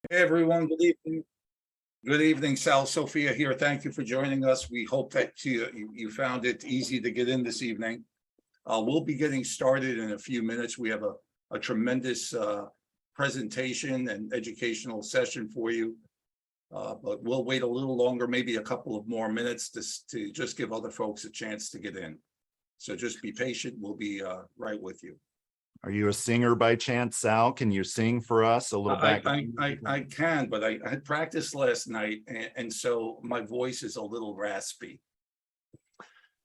Hey everyone, good evening. Good evening, Sal Sophia here. Thank you for joining us. We hope that you found it easy to get in this evening. We'll be getting started in a few minutes. We have a tremendous presentation and educational session for you. But we'll wait a little longer, maybe a couple of more minutes to just give other folks a chance to get in. So just be patient. We'll be right with you. Are you a singer by chance, Sal? Can you sing for us a little back? I can, but I had practiced last night, and so my voice is a little raspy.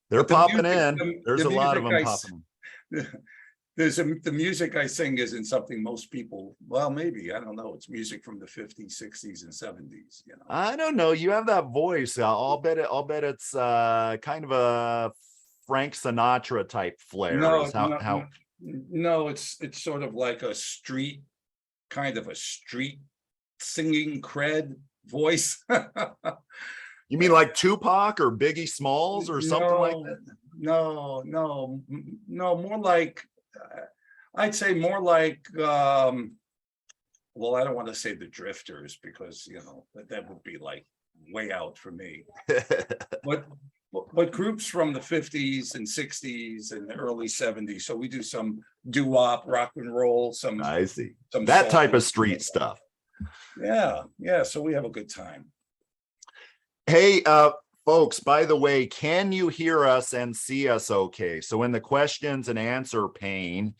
They're But popping in. There's a lot of them popping in. The music I sing isn't something most people, well, maybe, I don't know. It's music from the 50s, 60s, and 70s, you know. I don't know. You have that voice. I'll bet it's kind of a Frank Sinatra type flair. No, it's sort of like a street, kind of a street singing cred voice. You mean like Tupac or Biggie Smalls or something like that? No, more like, I'd say more like, well, I don't want to say the Drifters because, you know, that would be like way out for me. But groups from the 50s and 60s and the early 70s. So we do some doo-wop, rock and roll, I see. That type of street stuff. Yeah. So we have a good time. Hey, folks, by the way, can you hear us and see us okay? So in the questions and answer pane,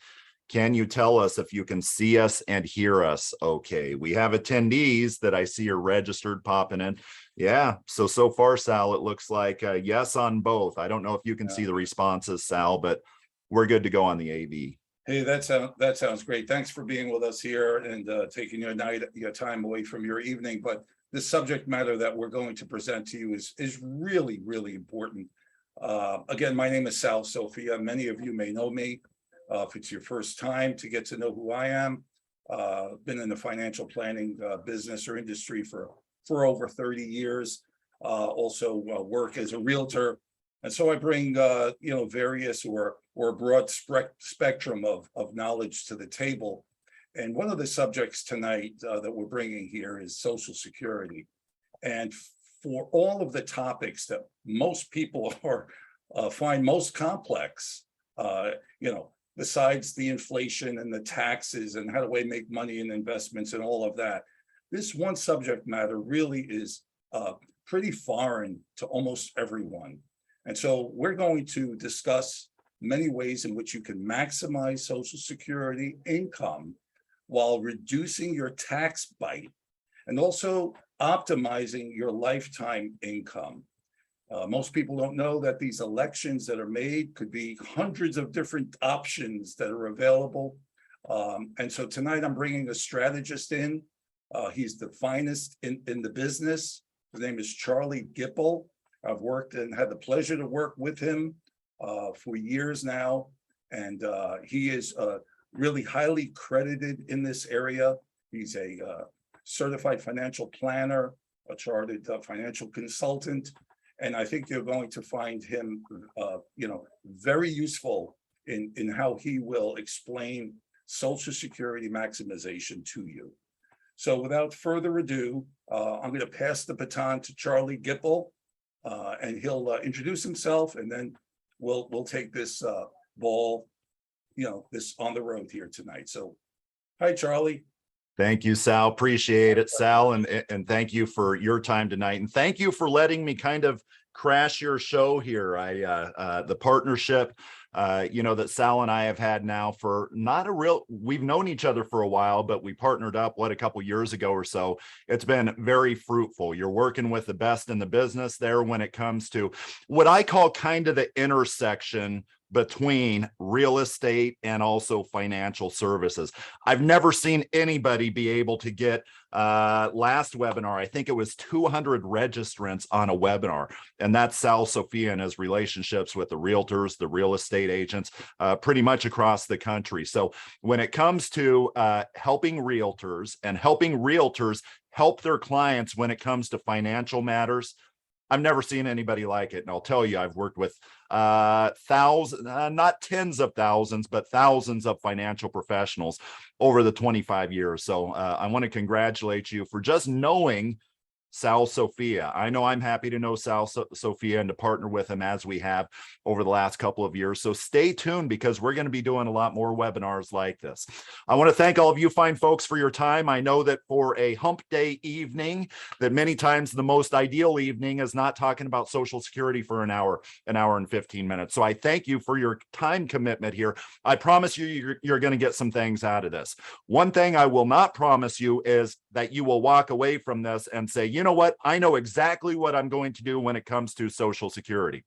can you tell us if you can see us and hear us okay? We have attendees that I see are registered popping in. Yeah, so far, Sal, it looks like yes on both. I don't know if you can see the responses, Sal, but we're good to go on the AV. Hey, that sounds great. Thanks for being with us here and taking your time away from your evening. But the subject matter that we're going to present to you is really, really important. Again, my name is Sal Sophia. Many of you may know me. If it's your first time to get to know who I am, been in the financial planning business or industry for over 30 years. Also work as a realtor. And so I bring, various or a broad spectrum of knowledge to the table. And one of the subjects tonight that we're bringing here is Social Security. And for all of the topics that most people find most complex, besides the inflation and the taxes and how do we make money in investments and all of that, this one subject matter really is pretty foreign to almost everyone. And so we're going to discuss many ways in which you can maximize Social Security income while reducing your tax bite and also optimizing your lifetime income. Most people don't know that these elections that are made could be hundreds of different options that are available. And so tonight I'm bringing a strategist in. He's the finest in the business. His name is Charlie Gipple. I've worked and had the pleasure to work with him for years now. And he is really highly credited in this area. He's a certified financial planner, a chartered financial consultant. And I think you're going to find him, very useful in how he will explain Social Security maximization to you. So without further ado, I'm going to pass the baton to Charlie Gipple, and he'll introduce himself, and then we'll take this ball, this on the road here tonight. So, hi, Charlie. Thank you, Sal. Appreciate it, Sal. And thank you for your time tonight. And thank you for letting me kind of crash your show here. The partnership, that Sal and I have had now for we've known each other for a while, but we partnered up, a couple years ago or so. It's been very fruitful. You're working with the best in the business there when it comes to what I call kind of the intersection between real estate and also financial services. I've never seen anybody be able to get last webinar, I think it was 200 registrants on a webinar, and that's Sal Sophia and his relationships with the realtors, the real estate agents, pretty much across the country. So when it comes to helping realtors help their clients when it comes to financial matters, I've never seen anybody like it. And I'll tell you, I've worked with not tens of thousands, but thousands of financial professionals over the 25 years. So I want to congratulate you for just knowing Sal Sophia. I know I'm happy to know Sal Sophia and to partner with him as we have over the last couple of years. So stay tuned, because we're going to be doing a lot more webinars like this. I want to thank all of you fine folks for your time. I know that for a hump day evening, that many times the most ideal evening is not talking about Social Security for an hour and 15 minutes. So I thank you for your time commitment here. I promise you, you're going to get some things out of this. One thing I will not promise you is that you will walk away from this and say, you know what? I know exactly what I'm going to do when it comes to Social Security.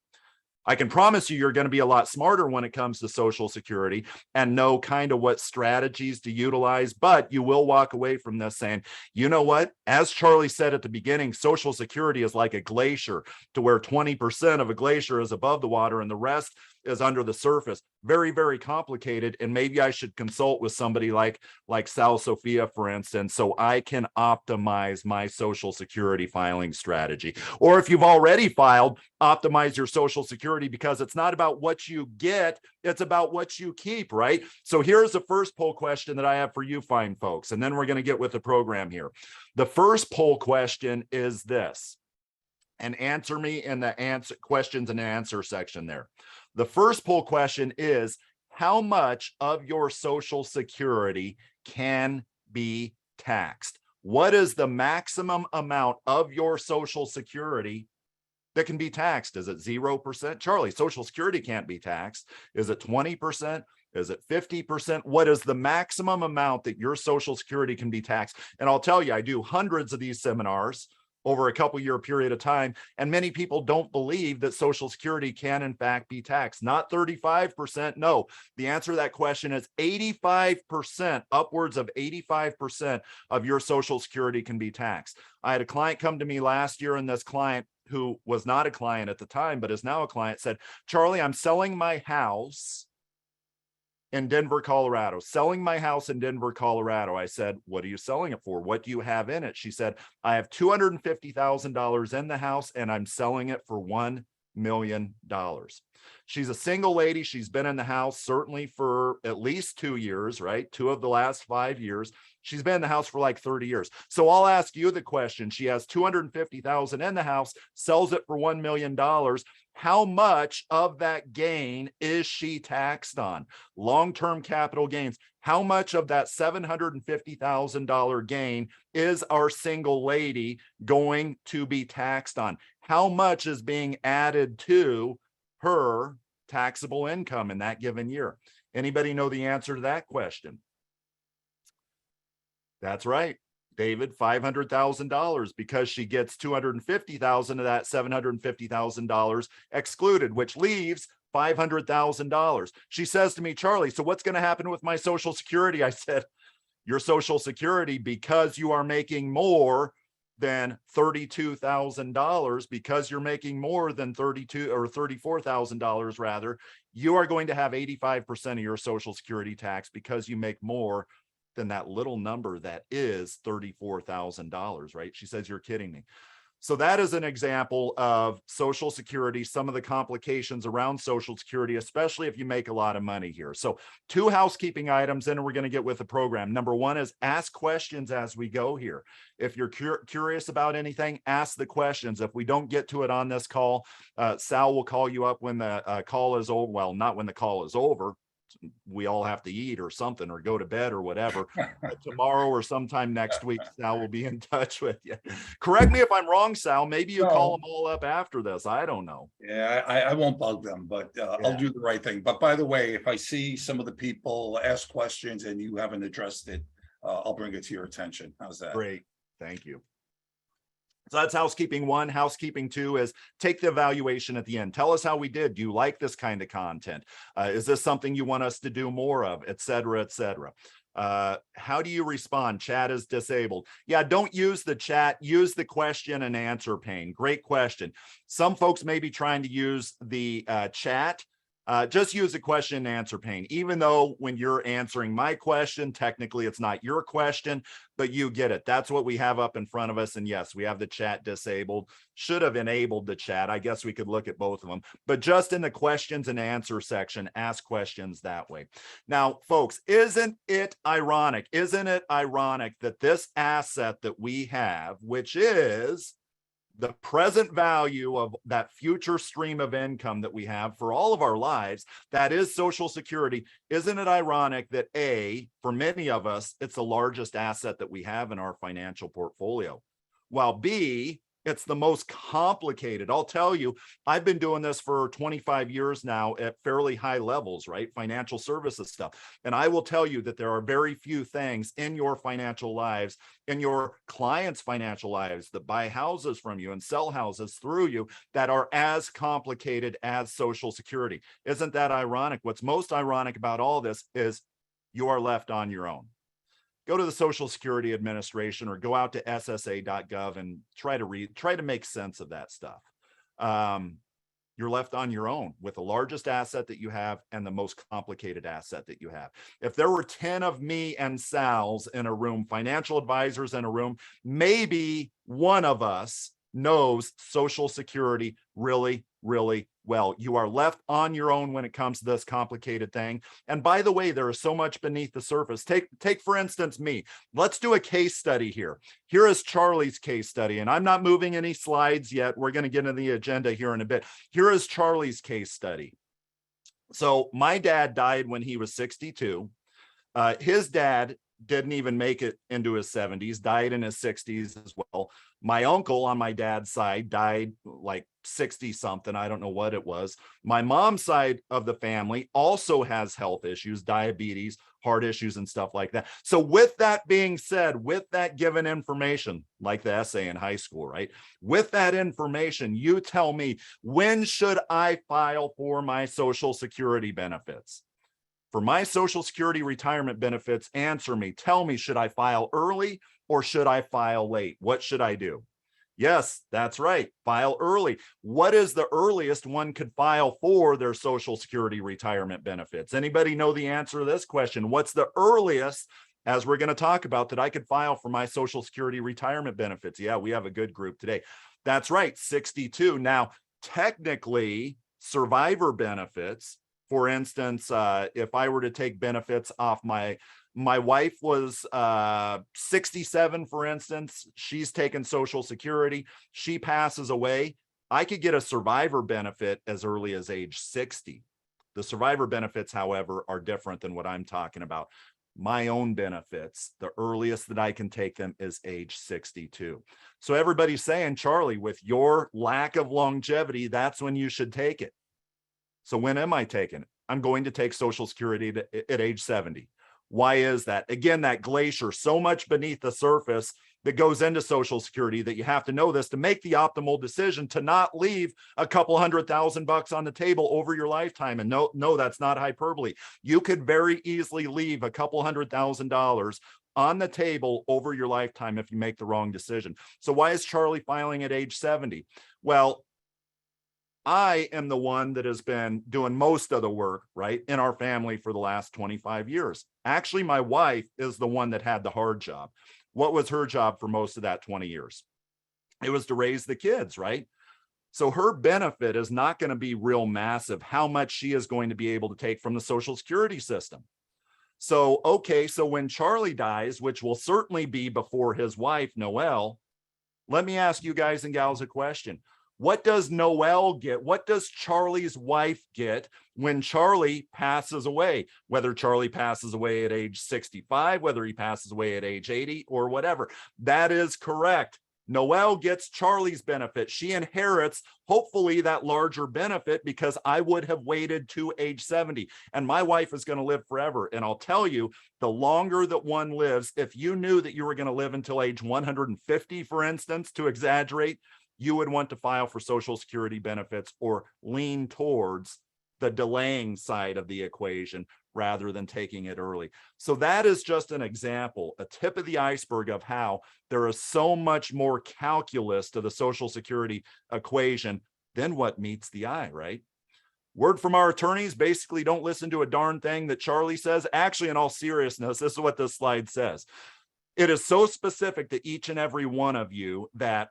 I can promise you, you're going to be a lot smarter when it comes to Social Security and know kind of what strategies to utilize, but you will walk away from this saying, you know what? As Charlie said at the beginning, Social Security is like a glacier, to where 20% of a glacier is above the water and the rest is under the surface. Very, very complicated. And maybe I should consult with somebody like Sal Sophia, for instance, so I can optimize my Social Security filing strategy. Or if you've already filed, optimize your Social Security, because it's not about what you get, it's about what you keep, right? So here's the first poll question that I have for you fine folks, and then we're going to get with the program here. The first poll question is this, and answer me in the questions and answer section there. The first poll question is, how much of your Social Security can be taxed? What is the maximum amount of your Social Security that can be taxed? Is it 0%? Charlie, Social Security can't be taxed. Is it 20%? Is it 50%? What is the maximum amount that your Social Security can be taxed? And I'll tell you, I do hundreds of these seminars over a couple year period of time, and many people don't believe that Social Security can in fact be taxed. Not 35%. No, the answer to that question is 85%. Upwards of 85% of your Social Security can be taxed. I had a client come to me last year, and this client, who was not a client at the time but is now a client, said, Charlie, I'm selling my house in Denver, Colorado. Selling my house in Denver, Colorado. I said, what are you selling it for? What do you have in it? She said, I have $250,000 in the house, and I'm selling it for $1 million. She's a single lady. She's been in the house certainly for at least 2 years, right? 2 of the last 5 years. She's been in the house for like 30 years. So I'll ask you the question. She has $250,000 in the house, sells it for $1 million. How much of that gain is she taxed on? Long-term capital gains. How much of that $750,000 gain is our single lady going to be taxed on? How much is being added to her taxable income in that given year? Anybody know the answer to that question? That's right, David, $500,000, because she gets $250,000 of that $750,000 excluded, which leaves $500,000. She says to me, Charlie, so what's going to happen with my Social Security? I said, your Social Security, because you are making more than $32,000, because you're making more than $34,000 rather, you are going to have 85% of your Social Security tax, because you make more than that little number that is $34,000, right? She says, you're kidding me. So that is an example of Social Security, some of the complications around Social Security, especially if you make a lot of money here. So 2 housekeeping items, and we're going to get with the program. Number 1 is ask questions as we go here. If you're curious about anything, ask the questions. If we don't get to it on this call, Sal will call you up when the call is over. Well, not when the call is over. We all have to eat or something or go to bed or whatever. Tomorrow or sometime next week, Sal will be in touch with you. Correct me if I'm wrong, Sal. Maybe you call them all up after this. I don't know. Yeah, I won't bug them, but I'll do the right thing. But by the way, if I see some of the people ask questions and you haven't addressed it, I'll bring it to your attention. How's that? Great. Thank you. So that's housekeeping 1. Housekeeping 2 is take the evaluation at the end. Tell us how we did. Do you like this kind of content? Is this something you want us to do more of, et cetera, et cetera? How do you respond? Chat is disabled. Yeah, don't use the chat. Use the question and answer pane. Great question. Some folks may be trying to use the chat Just use a question and answer pane, even though when you're answering my question, technically it's not your question, but you get it. That's what we have up in front of us. And yes, we have the chat disabled. Should have enabled the chat. I guess we could look at both of them, but just in the questions and answer section, ask questions that way. Now, folks, isn't it ironic? Isn't it ironic that this asset that we have, which is the present value of that future stream of income that we have for all of our lives, that is Social Security. Isn't it ironic that for many of us, it's the largest asset that we have in our financial portfolio, while B, it's the most complicated. I'll tell you, I've been doing this for 25 years now at fairly high levels, right? Financial services stuff. And I will tell you that there are very few things in your financial lives, in your clients' financial lives that buy houses from you and sell houses through you that are as complicated as Social Security. Isn't that ironic? What's most ironic about all this is you are left on your own. Go to the Social Security Administration or go out to ssa.gov and try to make sense of that stuff. You're left on your own with the largest asset that you have and the most complicated asset that you have. If there were 10 of me and Sal's in a room, financial advisors in a room, maybe one of us knows Social Security really, really well. You are left on your own when it comes to this complicated thing. And by the way, there is so much beneath the surface. Take for instance, me. Let's do a case study here. Here is Charlie's case study, and I'm not moving any slides yet. We're going to get into the agenda here in a bit. Here is Charlie's case study. So my dad died when he was 62. His dad didn't even make it into his 70s, died in his 60s as well. My uncle on my dad's side died like 60 something. I don't know what it was. My mom's side of the family also has health issues, diabetes, heart issues, and stuff like that. So with that being said, with that given information, like the essay in high school, right? With that information, you tell me, when should I file for my Social Security benefits? For my Social Security retirement benefits, answer me. Tell me, should I file early or should I file late? What should I do? Yes, that's right. File early. What is the earliest one could file for their Social Security retirement benefits? Anybody know the answer to this question? What's the earliest, as we're going to talk about, that I could file for my Social Security retirement benefits? Yeah, we have a good group today. That's right, 62. Now, technically, survivor benefits, for instance, if I were to take benefits off my wife was 67, for instance, she's taken Social Security, she passes away, I could get a survivor benefit as early as age 60. The survivor benefits, however, are different than what I'm talking about. My own benefits, the earliest that I can take them is age 62. So everybody's saying, Charlie, with your lack of longevity, that's when you should take it. So when am I taking it? I'm going to take Social Security at age 70. Why is that? Again, that glacier, so much beneath the surface that goes into Social Security that you have to know this to make the optimal decision to not leave a couple $100,000 on the table over your lifetime. And no, that's not hyperbole. You could very easily leave a couple $100,000 on the table over your lifetime if you make the wrong decision. So why is Charlie filing at age 70? Well, I am the one that has been doing most of the work, right, in our family for the last 25 years. Actually, my wife is the one that had the hard job. What was her job for most of that 20 years? It was to raise the kids, right? So her benefit is not going to be real massive, how much she is going to be able to take from the Social Security system. So, okay, so when Charlie dies, which will certainly be before his wife, Noel, let me ask you guys and gals a question. What does Noel get? What does Charlie's wife get when Charlie passes away? Whether Charlie passes away at age 65, whether he passes away at age 80 or whatever. That is correct. Noel gets Charlie's benefit. She inherits, hopefully, that larger benefit because I would have waited to age 70. And my wife is going to live forever. And I'll tell you, the longer that one lives, if you knew that you were going to live until age 150, for instance, to exaggerate, you would want to file for Social Security benefits or lean towards the delaying side of the equation rather than taking it early. So that is just an example, a tip of the iceberg of how there is so much more calculus to the Social Security equation than what meets the eye, right? Word from our attorneys, basically don't listen to a darn thing that Charlie says. Actually, in all seriousness, this is what this slide says. It is so specific to each and every one of you that,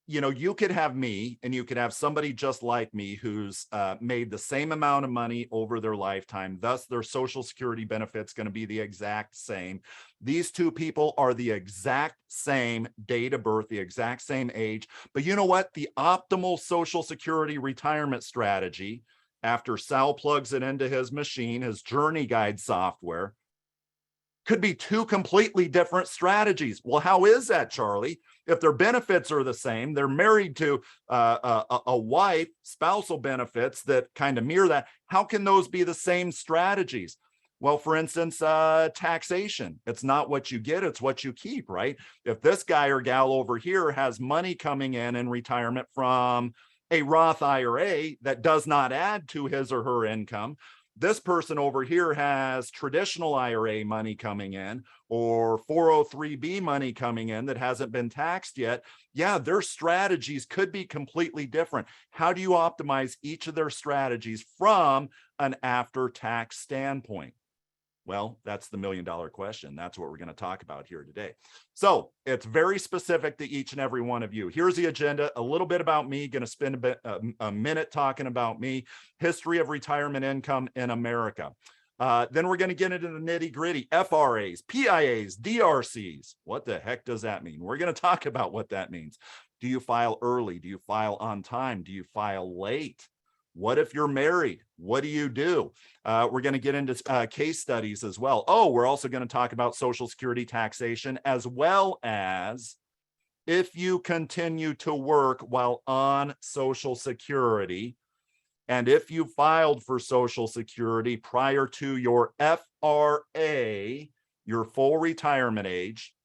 you know, you could have me and you could have somebody just like me who's made the same amount of money over their lifetime. Thus, their Social Security benefit's going to be the exact same. These two people are the exact same date of birth, the exact same age. But you know what? The optimal Social Security retirement strategy, after Sal plugs it into his machine, his Journey Guide software, could be two completely different strategies. Well, how is that, Charlie? If their benefits are the same, they're married to a wife, spousal benefits that kind of mirror that. How can those be the same strategies? Well, for instance, taxation. It's not what you get, it's what you keep, right? If this guy or gal over here has money coming in retirement from a Roth IRA that does not add to his or her income, this person over here has traditional IRA money coming in or 403B money coming in that hasn't been taxed yet. Yeah, their strategies could be completely different. How do you optimize each of their strategies from an after-tax standpoint? Well, that's the million-dollar question. That's what we're going to talk about here today. So it's very specific to each and every one of you. Here's the agenda, a little bit about me, going to spend a minute talking about me, history of retirement income in America. Then we're going to get into the nitty gritty, FRAs, PIAs, DRCs. What the heck does that mean? We're going to talk about what that means. Do you file early? Do you file on time? Do you file late? What if you're married? What do you do? We're going to get into case studies as well. Oh, we're also going to talk about Social Security taxation, as well as if you continue to work while on Social Security, and if you filed for Social Security prior to your FRA, your full retirement age,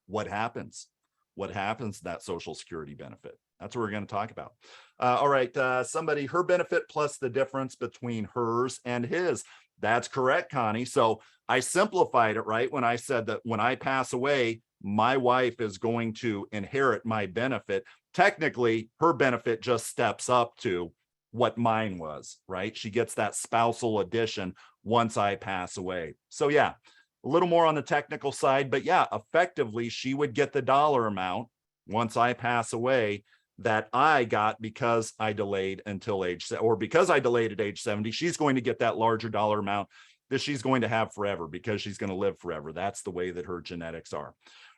what happens? What happens to that Social Security benefit? That's what we're going to talk about. All right, somebody, her benefit plus the difference between hers and his. That's correct, Connie. So I simplified it, right? When I said that when I pass away, my wife is going to inherit my benefit. Technically, her benefit just steps up to what mine was, right? She gets that spousal addition once I pass away. So yeah, a little more on the technical side, but yeah, effectively, she would get the dollar amount once I pass away that I got because I delayed until because I delayed at age 70, she's going to get that larger dollar amount that she's going to have forever because she's going to live forever. That's the way that her genetics are.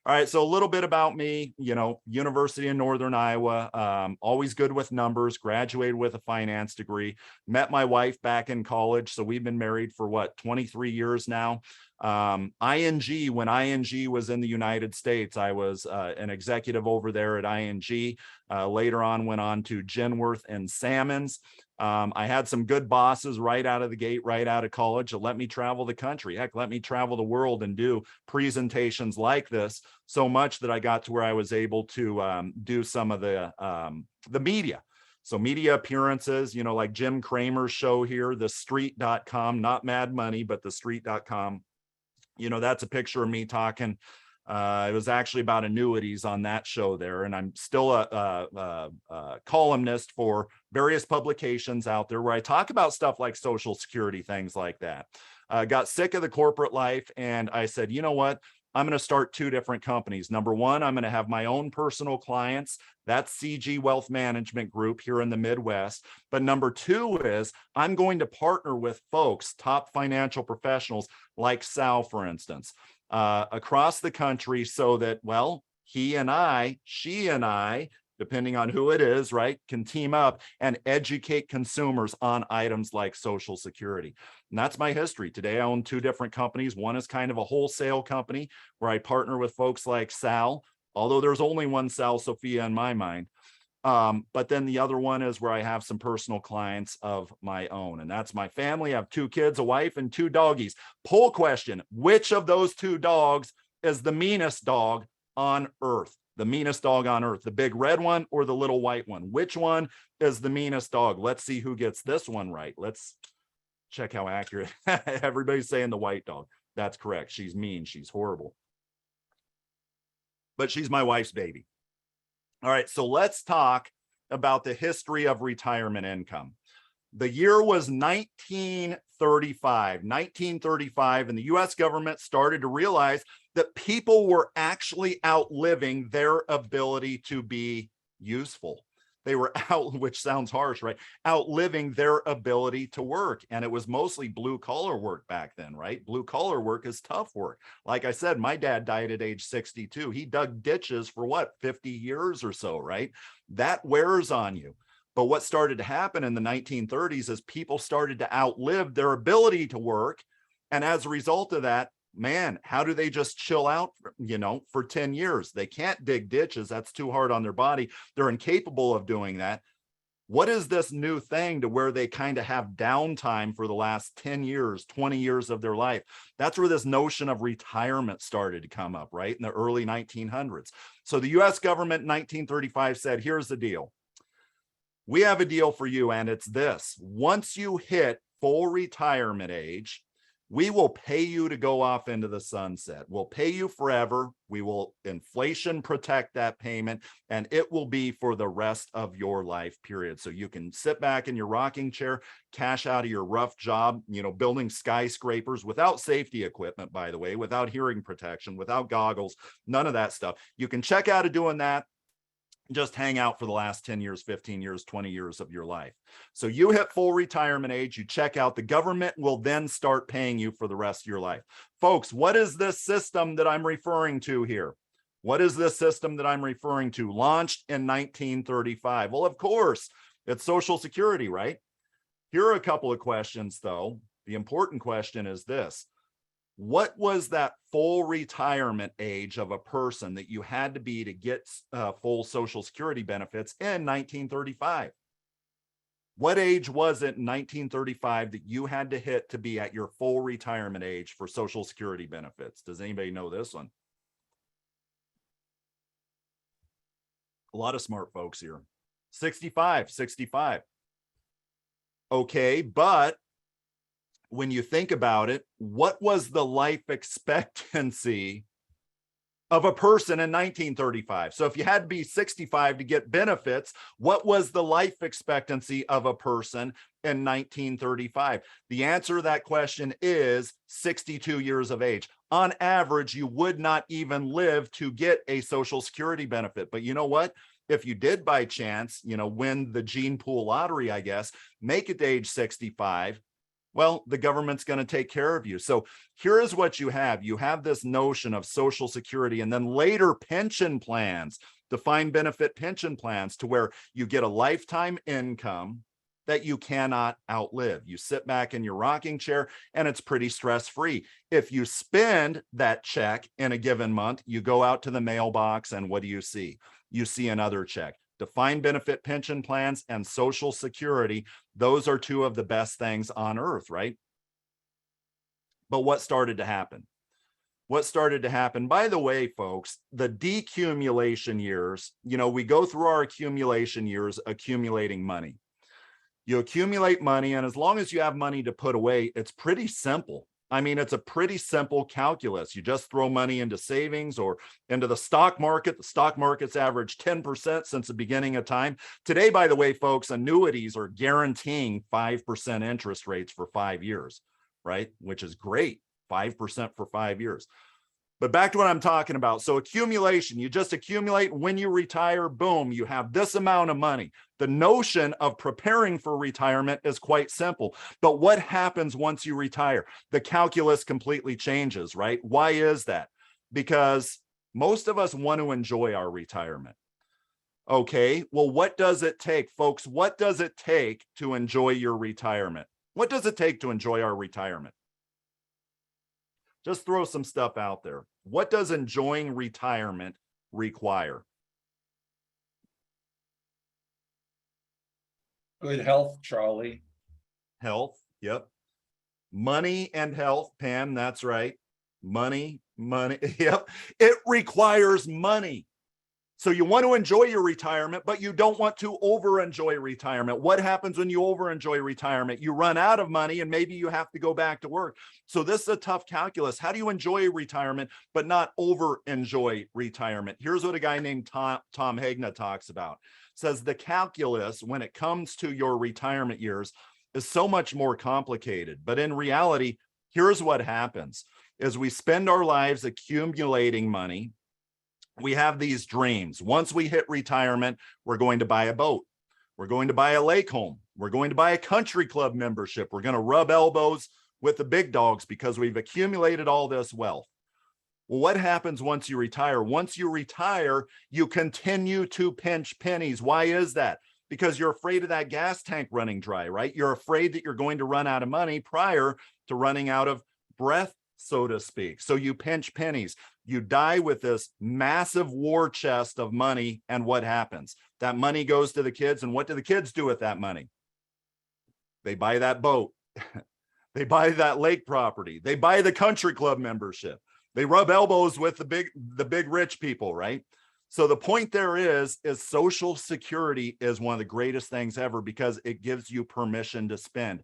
All right, so a little bit about me, you know, University of Northern Iowa, always good with numbers, graduated with a finance degree, met my wife back in college. So we've been married for what, 23 years now. ING, when ING was in the United States, I was an executive over there at ING. Later on, went on to Genworth and Salmons. I had some good bosses right out of the gate, right out of college, that let me travel the country. Heck, let me travel the world and do presentations like this, so much that I got to where I was able to do some of the media. So media appearances, you know, like Jim Cramer's show here, thestreet.com, not Mad Money, but thestreet.com. You know, that's a picture of me talking. It was actually about annuities on that show there. And I'm still a columnist for various publications out there where I talk about stuff like Social Security, things like that. Got sick of the corporate life. And I said, you know what? I'm going to start two different companies. Number one, I'm going to have my own personal clients. That's CG Wealth Management Group here in the Midwest. But number two is I'm going to partner with folks, top financial professionals like Sal, for instance, across the country so that, well, he and I, she and I, depending on who it is, right, can team up and educate consumers on items like Social Security. And that's my history. Today, I own two different companies. One is kind of a wholesale company where I partner with folks like Sal, although there's only one Sal Sophia in my mind. But then the other one is where I have some personal clients of my own, and that's my family. I have two kids, a wife, and two doggies. Poll question: which of those two dogs is the meanest dog on earth? The meanest dog on earth, the big red one or the little white one? Which one is the meanest dog? Let's see who gets this one right. Let's check how accurate. Everybody's saying the white dog. That's correct. She's mean. She's horrible. But she's my wife's baby. All right, so let's talk about the history of retirement income. The year was 1935. 1935, and the US government started to realize that people were actually outliving their ability to be useful. They were out, which sounds harsh, right? Outliving their ability to work. And it was mostly blue collar work back then, right? Blue collar work is tough work. Like I said, my dad died at age 62. He dug ditches for what, 50 years or so, right? That wears on you. But what started to happen in the 1930s is people started to outlive their ability to work. And as a result of that, man, how do they just chill out, for 10 years? They can't dig ditches. That's too hard on their body. They're incapable of doing that. What is this new thing to where they kind of have downtime for the last 10 years, 20 years of their life? That's where this notion of retirement started to come up, right? In the early 1900s. So the US government in 1935 said, here's the deal. We have a deal for you, and it's this. Once you hit full retirement age, we will pay you to go off into the sunset. We'll pay you forever. We will inflation protect that payment, and it will be for the rest of your life, period. So you can sit back in your rocking chair, cash out of your rough job, building skyscrapers without safety equipment, by the way, without hearing protection, without goggles, none of that stuff. You can check out of doing that. Just hang out for the last 10 years, 15 years, 20 years of your life. So you hit full retirement age, you check out, the government will then start paying you for the rest of your life. Folks, what is this system that I'm referring to here? What is this system that I'm referring to? Launched in 1935. Well, of course, it's Social Security, right? Here are a couple of questions, though. The important question is this. What was that full retirement age of a person that you had to be to get full Social Security benefits in 1935? What age was it in 1935 that you had to hit to be at your full retirement age for Social Security benefits? Does anybody know this one? A lot of smart folks here. 65. Okay, but when you think about it, what was the life expectancy of a person in 1935? So if you had to be 65 to get benefits, what was the life expectancy of a person in 1935? The answer to that question is 62 years of age. On average, you would not even live to get a Social Security benefit. But you know what? If you did by chance, win the gene pool lottery, I guess, make it to age 65, well, the government's going to take care of you. So here is what you have. You have this notion of Social Security and then later pension plans, defined benefit pension plans, to where you get a lifetime income that you cannot outlive. You sit back in your rocking chair and it's pretty stress-free. If you spend that check in a given month, you go out to the mailbox and what do you see? You see another check. Defined benefit pension plans and Social Security, those are two of the best things on earth, right? But what started to happen? What started to happen? By the way, folks, the decumulation years, we go through our accumulation years accumulating money. You accumulate money, and as long as you have money to put away, it's pretty simple. I mean, it's a pretty simple calculus. You just throw money into savings or into the stock market. The stock market's averaged 10% since the beginning of time. Today, by the way, folks, annuities are guaranteeing 5% interest rates for 5 years, right? Which is great, 5% for 5 years. But back to what I'm talking about. So accumulation, you just accumulate. When you retire, boom, you have this amount of money. The notion of preparing for retirement is quite simple. But what happens once you retire? The calculus completely changes, right? Why is that? Because most of us want to enjoy our retirement. Okay, well, what does it take, folks? What does it take to enjoy your retirement? What does it take to enjoy our retirement? Just throw some stuff out there. What does enjoying retirement require? Good health, Charlie. Health, yep. Money and health, Pam, that's right. Money, yep. It requires money. So you want to enjoy your retirement, but you don't want to over-enjoy retirement. What happens when you over-enjoy retirement? You run out of money and maybe you have to go back to work. So this is a tough calculus. How do you enjoy retirement, but not over-enjoy retirement? Here's what a guy named Tom Hegna talks about. Says the calculus, when it comes to your retirement years, is so much more complicated. But in reality, here's what happens is we spend our lives accumulating money. We have these dreams. Once we hit retirement, we're going to buy a boat. We're going to buy a lake home. We're going to buy a country club membership. We're going to rub elbows with the big dogs because we've accumulated all this wealth. Well, what happens once you retire? Once you retire, you continue to pinch pennies. Why is that? Because you're afraid of that gas tank running dry, right? You're afraid that you're going to run out of money prior to running out of breath, so to speak. So you pinch pennies. You die with this massive war chest of money. And what happens? That money goes to the kids. And what do the kids do with that money? They buy that boat. They buy that lake property. They buy the country club membership. They rub elbows with the big rich people, right? So the point there is Social Security is one of the greatest things ever because it gives you permission to spend.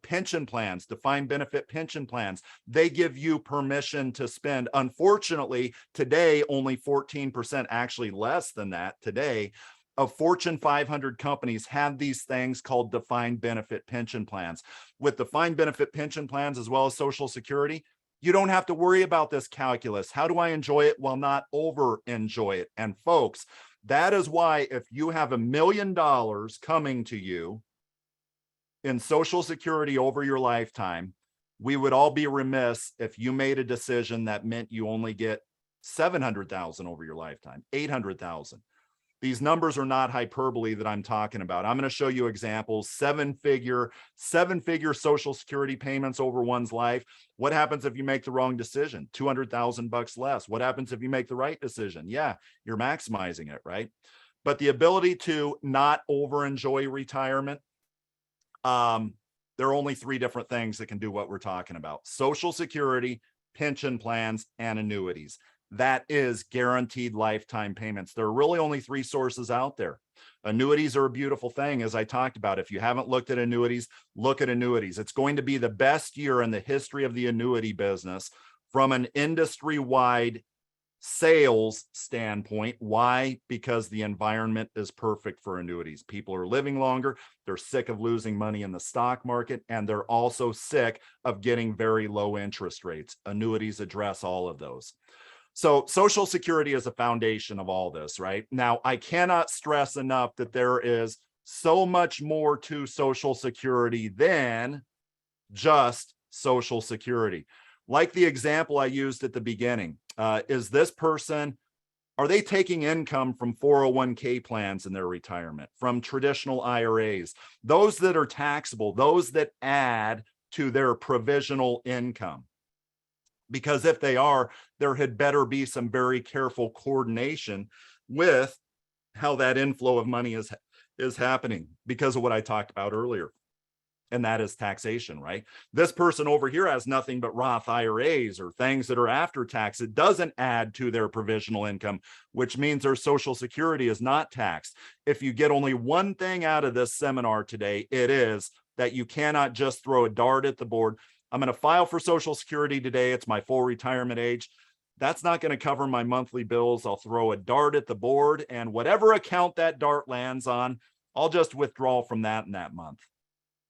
Pension plans, defined benefit pension plans, they give you permission to spend. Unfortunately, today, only 14%, actually less than that today, of Fortune 500 companies have these things called defined benefit pension plans. With defined benefit pension plans as well as Social Security, you don't have to worry about this calculus. How do I enjoy it while not over enjoy it? And folks, that is why if you have $1 million coming to you in Social Security over your lifetime, we would all be remiss if you made a decision that meant you only get 700,000 over your lifetime, 800,000. These numbers are not hyperbole that I'm talking about. I'm going to show you examples, seven-figure Social Security payments over one's life. What happens if you make the wrong decision? 200,000 bucks less. What happens if you make the right decision? Yeah, you're maximizing it, right? But the ability to not over-enjoy retirement, there are only 3 different things that can do what we're talking about: Social Security, pension plans, and annuities. That is guaranteed lifetime payments. There are really only 3 sources out there. Annuities are a beautiful thing, as I talked about. If you haven't looked at annuities, look at annuities. It's going to be the best year in the history of the annuity business from an industry-wide sales standpoint. Why? Because the environment is perfect for annuities. People are living longer. They're sick of losing money in the stock market, and they're also sick of getting very low interest rates. Annuities address all of those. So Social Security is a foundation of all this, right? Now, I cannot stress enough that there is so much more to Social Security than just Social Security. Like the example I used at the beginning, is this person, are they taking income from 401k plans in their retirement, from traditional IRAs, those that are taxable, those that add to their provisional income? Because if they are, there had better be some very careful coordination with how that inflow of money is happening because of what I talked about earlier. And that is taxation, right? This person over here has nothing but Roth IRAs or things that are after tax. It doesn't add to their provisional income, which means their Social Security is not taxed. If you get only one thing out of this seminar today, it is that you cannot just throw a dart at the board. I'm going to file for Social Security today. It's my full retirement age. That's not going to cover my monthly bills. I'll throw a dart at the board, and whatever account that dart lands on, I'll just withdraw from that in that month.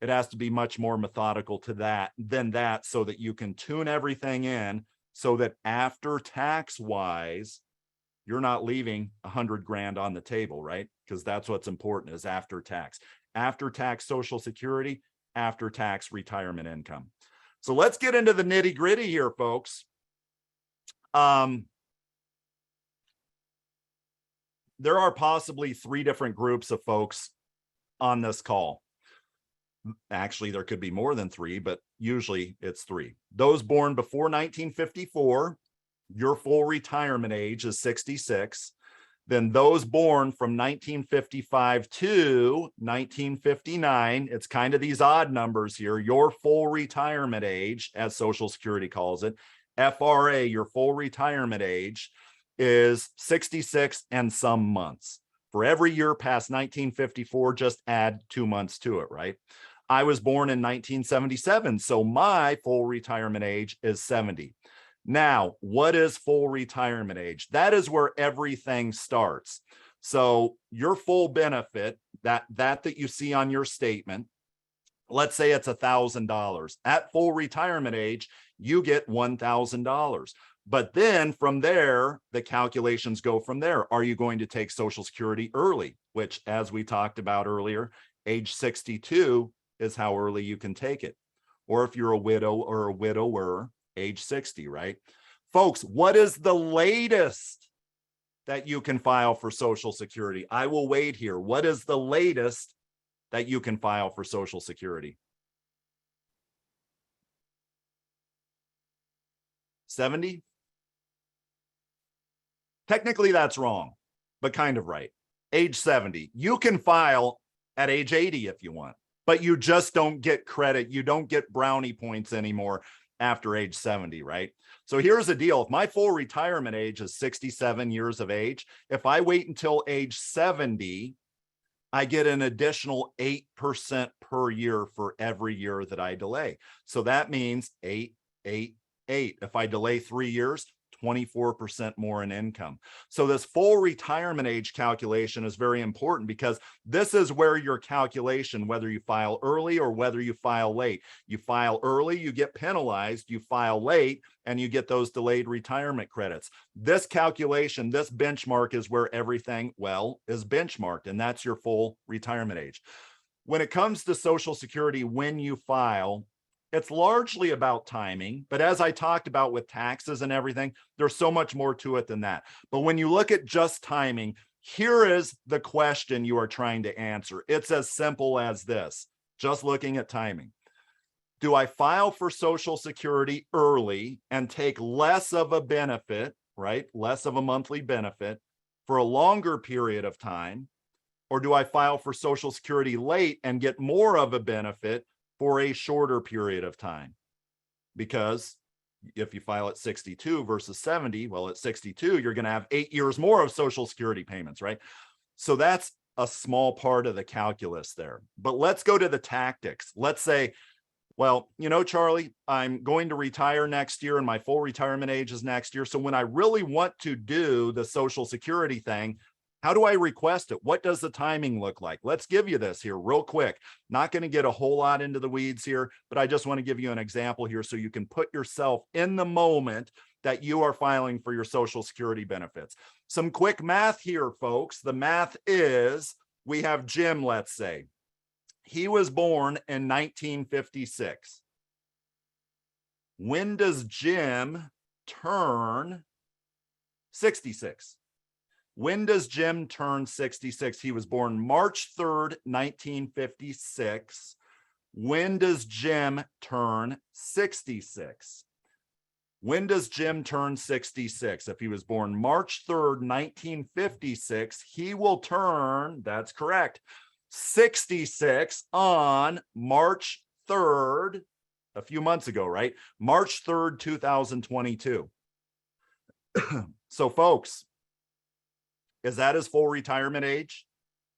It has to be much more methodical than that so that you can tune everything in so that after tax wise, you're not leaving 100 grand on the table, right? Because that's what's important is after tax Social Security, after tax retirement income. So let's get into the nitty gritty here, folks. There are possibly 3 different groups of folks on this call. Actually, there could be more than 3, but usually it's 3. Those born before 1954, your full retirement age is 66. Then those born from 1955 to 1959, it's kind of these odd numbers here, your full retirement age, as Social Security calls it, FRA, your full retirement age, is 66 and some months. For every year past 1954, just add 2 months to it, right? I was born in 1977, so my full retirement age is 70. Now, what is full retirement age? That is where everything starts. So your full benefit, that you see on your statement, Let's say it's $1,000. At full retirement age, you get $1,000. But then from there, the calculations go from there. Are you going to take Social Security early? Which, as we talked about earlier, age 62 is how early you can take it. Or if you're a widow or a widower, age 60, right? Folks, what is the latest that you can file for Social Security? I will wait here. What is the latest that you can file for Social Security? 70? Technically, that's wrong, but kind of right. Age 70. You can file at age 80 if you want, but you just don't get credit. You don't get brownie points anymore after age 70, right? So here's the deal. If my full retirement age is 67 years of age, if I wait until age 70, I get an additional 8% per year for every year that I delay. So that means 8, 8, 8. If I delay 3 years, 24% more in income. So this full retirement age calculation is very important because this is where your calculation, whether you file early or whether you file late. You file early, you get penalized. You file late, and you get those delayed retirement credits. This calculation, this benchmark is where everything, well, is benchmarked, and that's your full retirement age. When it comes to Social Security, when you file, it's largely about timing, but as I talked about with taxes and everything, there's so much more to it than that. But when you look at just timing, here is the question you are trying to answer. It's as simple as this, just looking at timing. Do I file for Social Security early and take less of a benefit, right? Less of a monthly benefit for a longer period of time? Or do I file for Social Security late and get more of a benefit for a shorter period of time? Because if you file at 62 versus 70, well, at 62, you're going to have 8 years more of Social Security payments, right? So that's a small part of the calculus there. But let's go to the tactics. Let's say, well, you know, Charlie, I'm going to retire next year and my full retirement age is next year. So when I really want to do the Social Security thing, how do I request it? What does the timing look like? Let's give you this here real quick. Not going to get a whole lot into the weeds here, but I just want to give you an example here so you can put yourself in the moment that you are filing for your Social Security benefits. Some quick math here, folks. The math is, we have Jim, let's say. He was born in 1956. When does Jim turn 66? When does Jim turn 66? He was born March 3rd, 1956. When does Jim turn 66? When does Jim turn 66? If he was born March 3rd, 1956, he will turn, that's correct, 66 on March 3rd, a few months ago, right? March 3rd, 2022. So folks, is that his full retirement age?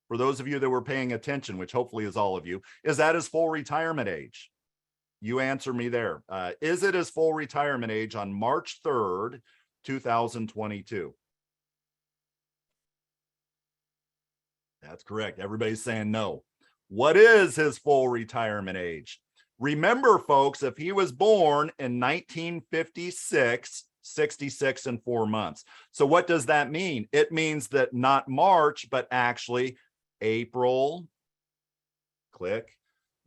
For those of you that were paying attention, which hopefully is all of you, is that his full retirement age? You answer me there. Is it his full retirement age on March 3rd, 2022? That's correct. Everybody's saying no. What is his full retirement age? Remember, folks, if he was born in 1956, 66 and 4 months. So what does that mean? It means that not March, but actually April, click,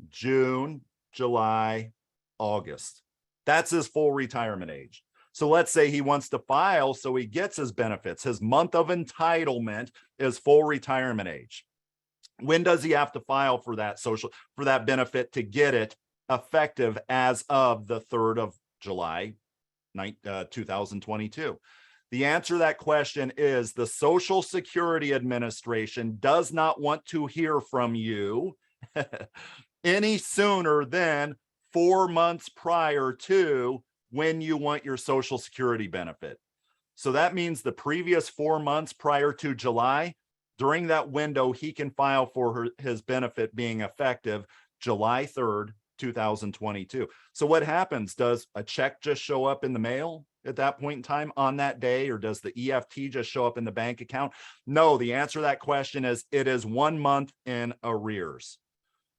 June, July, August. That's his full retirement age. So let's say he wants to file so he gets his benefits. His month of entitlement is full retirement age. When does he have to file for that benefit to get it effective as of the 3rd of July, 2022? The answer to that question is the Social Security Administration does not want to hear from you any sooner than 4 months prior to when you want your Social Security benefit. So that means the previous 4 months prior to July, during that window, he can file for his benefit being effective July 3rd, 2022. So what happens? Does a check just show up in the mail at that point in time on that day, or does the EFT just show up in the bank account? No, the answer to that question is it is 1 month in arrears.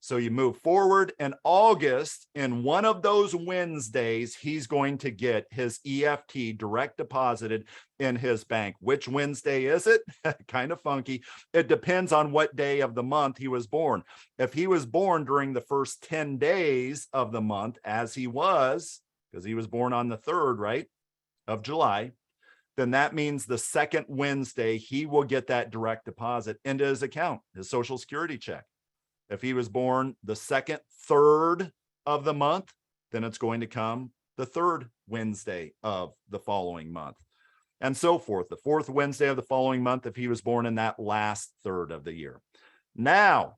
So you move forward in August, in one of those Wednesdays, he's going to get his EFT direct deposited in his bank. Which Wednesday is it? Kind of funky. It depends on what day of the month he was born. If he was born during the first 10 days of the month, as he was, because he was born on the 3rd, right, of July, then that means the second Wednesday, he will get that direct deposit into his account, his Social Security check. If he was born the second, 3rd of the month, then it's going to come the 3rd Wednesday of the following month, and so forth. The 4th Wednesday of the following month, if he was born in that last 3rd of the year. Now,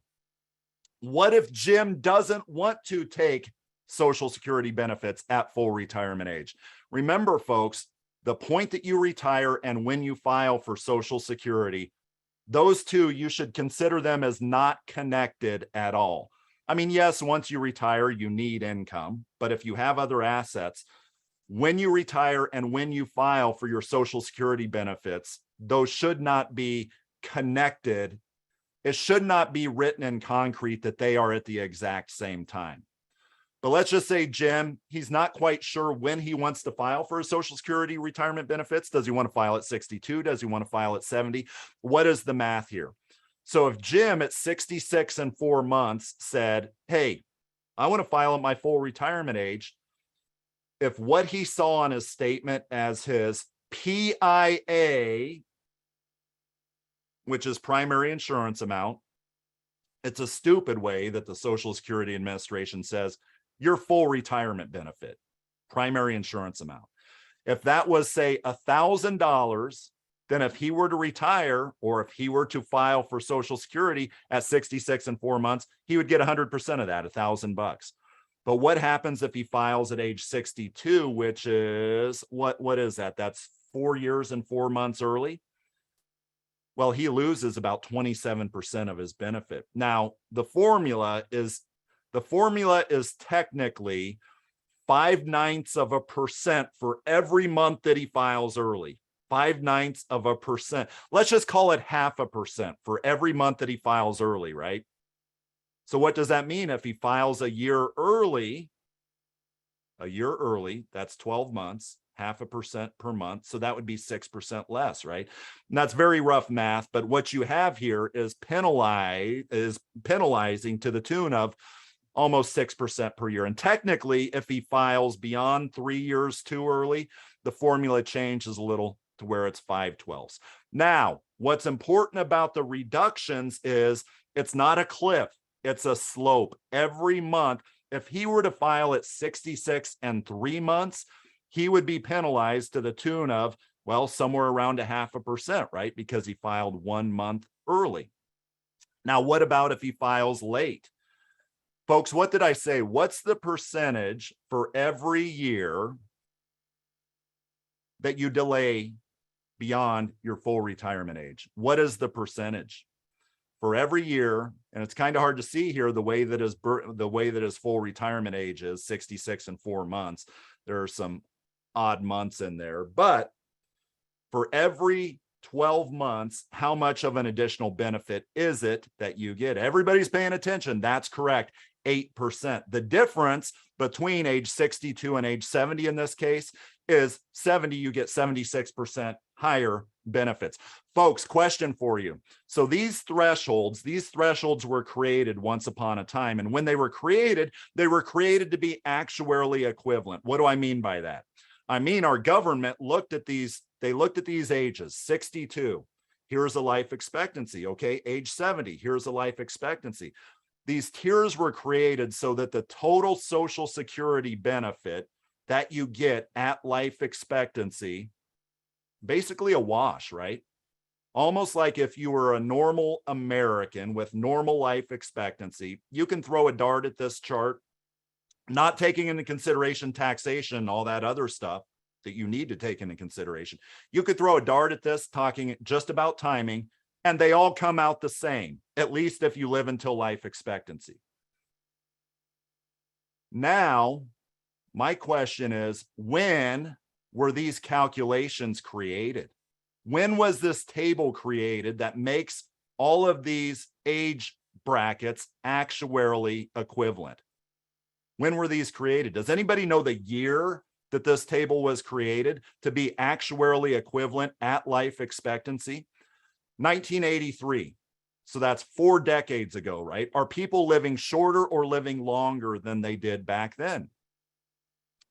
what if Jim doesn't want to take Social Security benefits at full retirement age? Remember, folks, the point that you retire and when you file for Social Security, those two, you should consider them as not connected at all. I mean, yes, once you retire, you need income, but if you have other assets, when you retire and when you file for your Social Security benefits, those should not be connected. It should not be written in concrete that they are at the exact same time. But let's just say Jim, he's not quite sure when he wants to file for his Social Security retirement benefits. Does he want to file at 62? Does he want to file at 70? What is the math here? So if Jim at 66 and 4 months said, hey, I want to file at my full retirement age, if what he saw on his statement as his PIA, which is primary insurance amount, it's a stupid way that the Social Security Administration says your full retirement benefit, primary insurance amount. If that was, say, $1,000, then if he were to retire or if he were to file for Social Security at 66 and 4 months, he would get 100% of that, $1,000. But what happens if he files at age 62, which is, what is that? That's 4 years and 4 months early. Well, he loses about 27% of his benefit. Now, the formula is technically 0.5% for every month that he files early. 0.5%. Let's just call it 0.5% for every month that he files early, right? So what does that mean? If he files a year early, that's 12 months, 0.5% per month. So that would be 6% less, right? And that's very rough math, but what you have here is penalizing to the tune of almost 6% per year. And technically, if he files beyond 3 years too early, the formula changes a little to where it's 5/12. Now, what's important about the reductions is it's not a cliff, it's a slope. Every month, if he were to file at 66 and 3 months, he would be penalized to the tune of, well, somewhere around 0.5%, right? Because he filed 1 month early. Now, what about if he files late? Folks, what did I say? What's the percentage for every year that you delay beyond your full retirement age? What is the percentage for every year? And it's kind of hard to see here the way that his full retirement age is 66 and 4 months. There are some odd months in there, but for every 12 months, how much of an additional benefit is it that you get? Everybody's paying attention. That's correct. 8%. The difference between age 62 and age 70 in this case is 70, you get 76% higher benefits. Folks, question for you. So these thresholds were created once upon a time. And when they were created to be actuarially equivalent. What do I mean by that? I mean, our government looked at these ages. 62, here's a life expectancy. Okay, age 70, here's a life expectancy. These tiers were created so that the total Social Security benefit that you get at life expectancy, basically a wash, right? Almost like if you were a normal American with normal life expectancy, you can throw a dart at this chart, not taking into consideration taxation and all that other stuff that you need to take into consideration. You could throw a dart at this, talking just about timing, and they all come out the same, at least if you live until life expectancy. Now, my question is, when were these calculations created? When was this table created that makes all of these age brackets, actuarially equivalent. When were these created? Does anybody know the year that this table was created to be actuarially equivalent at life expectancy? 1983. So that's 4 decades ago, right? Are people living shorter or living longer than they did back then?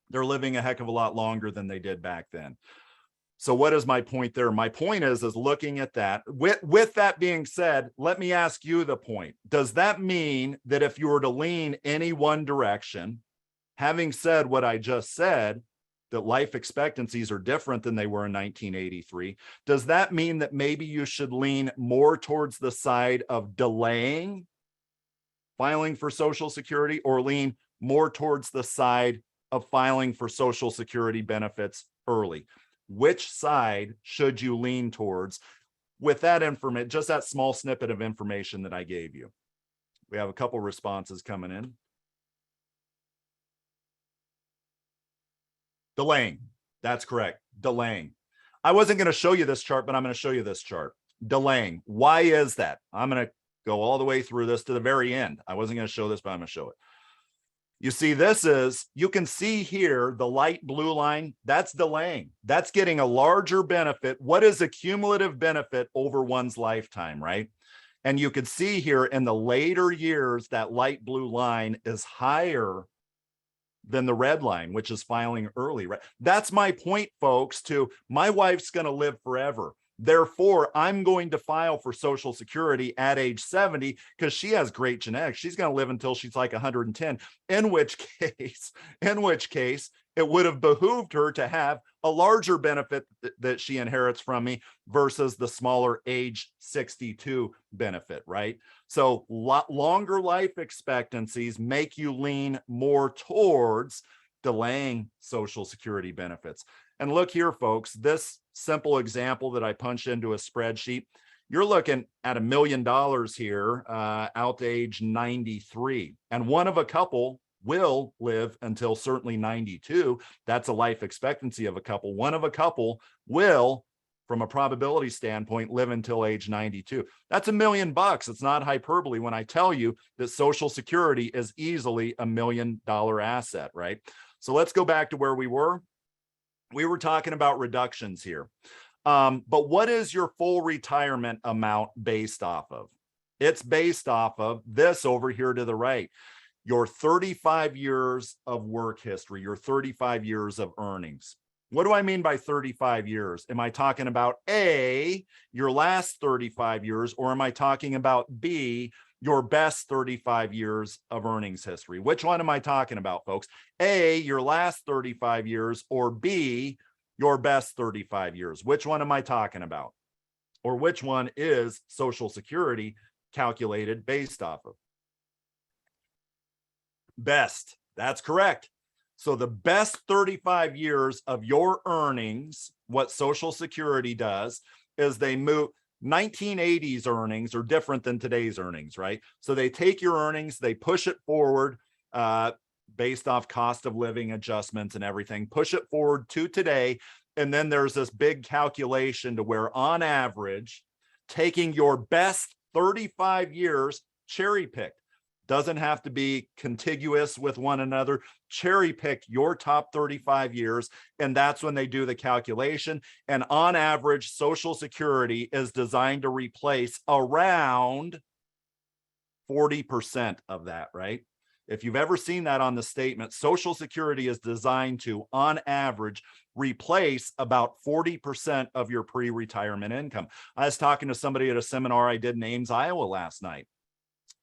They're living a heck of a lot longer than they did back then. So what is my point there? My point is looking at that. With that being said, let me ask you the point. Does that mean that if you were to lean any one direction, having said what I just said, that life expectancies are different than they were in 1983, does that mean that maybe you should lean more towards the side of delaying filing for Social Security, or lean more towards the side of filing for Social Security benefits early? Which side should you lean towards with that information, just that small snippet of information that I gave you? We have a couple responses coming in. Delaying. That's correct. Delaying. I wasn't going to show you this chart, but I'm going to show you this chart. Delaying. Why is that? I'm going to go all the way through this to the very end. I wasn't going to show this, but I'm going to show it. You see, you can see here, the light blue line, that's delaying. That's getting a larger benefit. What is a cumulative benefit over one's lifetime, right? And you can see here in the later years, that light blue line is higher than the red line, which is filing early, right? That's my point, folks, my wife's going to live forever. Therefore, I'm going to file for Social Security at age 70 because she has great genetics. She's going to live until she's like 110, in which case, it would have behooved her to have a larger benefit that she inherits from me versus the smaller age 62 benefit, right? So longer life expectancies make you lean more towards delaying Social Security benefits. And look here, folks, this simple example that I punched into a spreadsheet, you're looking at $1 million here out to age 93. And one of a couple will live until certainly 92. That's a life expectancy of a couple. One of a couple will, from a probability standpoint, live until age 92. That's $1 million. It's not hyperbole when I tell you that Social Security is easily $1 million asset, right? So let's go back to where we were. We were talking about reductions here. But what is your full retirement amount based off of? It's based off of this over here to the right. Your 35 years of work history, your 35 years of earnings. What do I mean by 35 years? Am I talking about A, your last 35 years, or am I talking about B, your best 35 years of earnings history? Which one am I talking about, folks? A, your last 35 years, or B, your best 35 years? Which one am I talking about? Or which one is Social Security calculated based off of? Best. That's correct. So the best 35 years of your earnings, what Social Security does is they move. 1980s earnings are different than today's earnings, right? So they take your earnings, they push it forward based off cost of living adjustments and everything, push it forward to today. And then there's this big calculation to where on average, taking your best 35 years cherry picked. Doesn't have to be contiguous with one another. Cherry pick your top 35 years, and that's when they do the calculation. And on average, Social Security is designed to replace around 40% of that, right? If you've ever seen that on the statement, Social Security is designed to, on average, replace about 40% of your pre-retirement income. I was talking to somebody at a seminar I did in Ames, Iowa last night.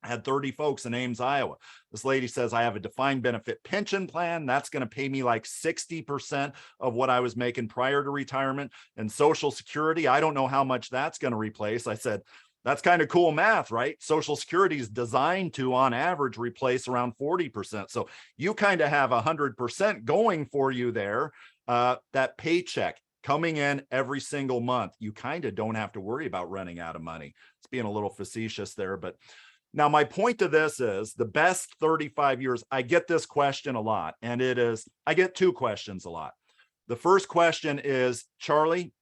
I had 30 folks in Ames, Iowa. This lady says, I have a defined benefit pension plan. That's going to pay me like 60% of what I was making prior to retirement. And Social Security, I don't know how much that's going to replace. I said, that's kind of cool math, right? Social Security is designed to, on average, replace around 40%. So you kind of have 100% going for you there. That paycheck coming in every single month, you kind of don't have to worry about running out of money. It's being a little facetious there, but now, my point to this is the best 35 years. I get this question a lot, and I get two questions a lot. The first question is, Charlie,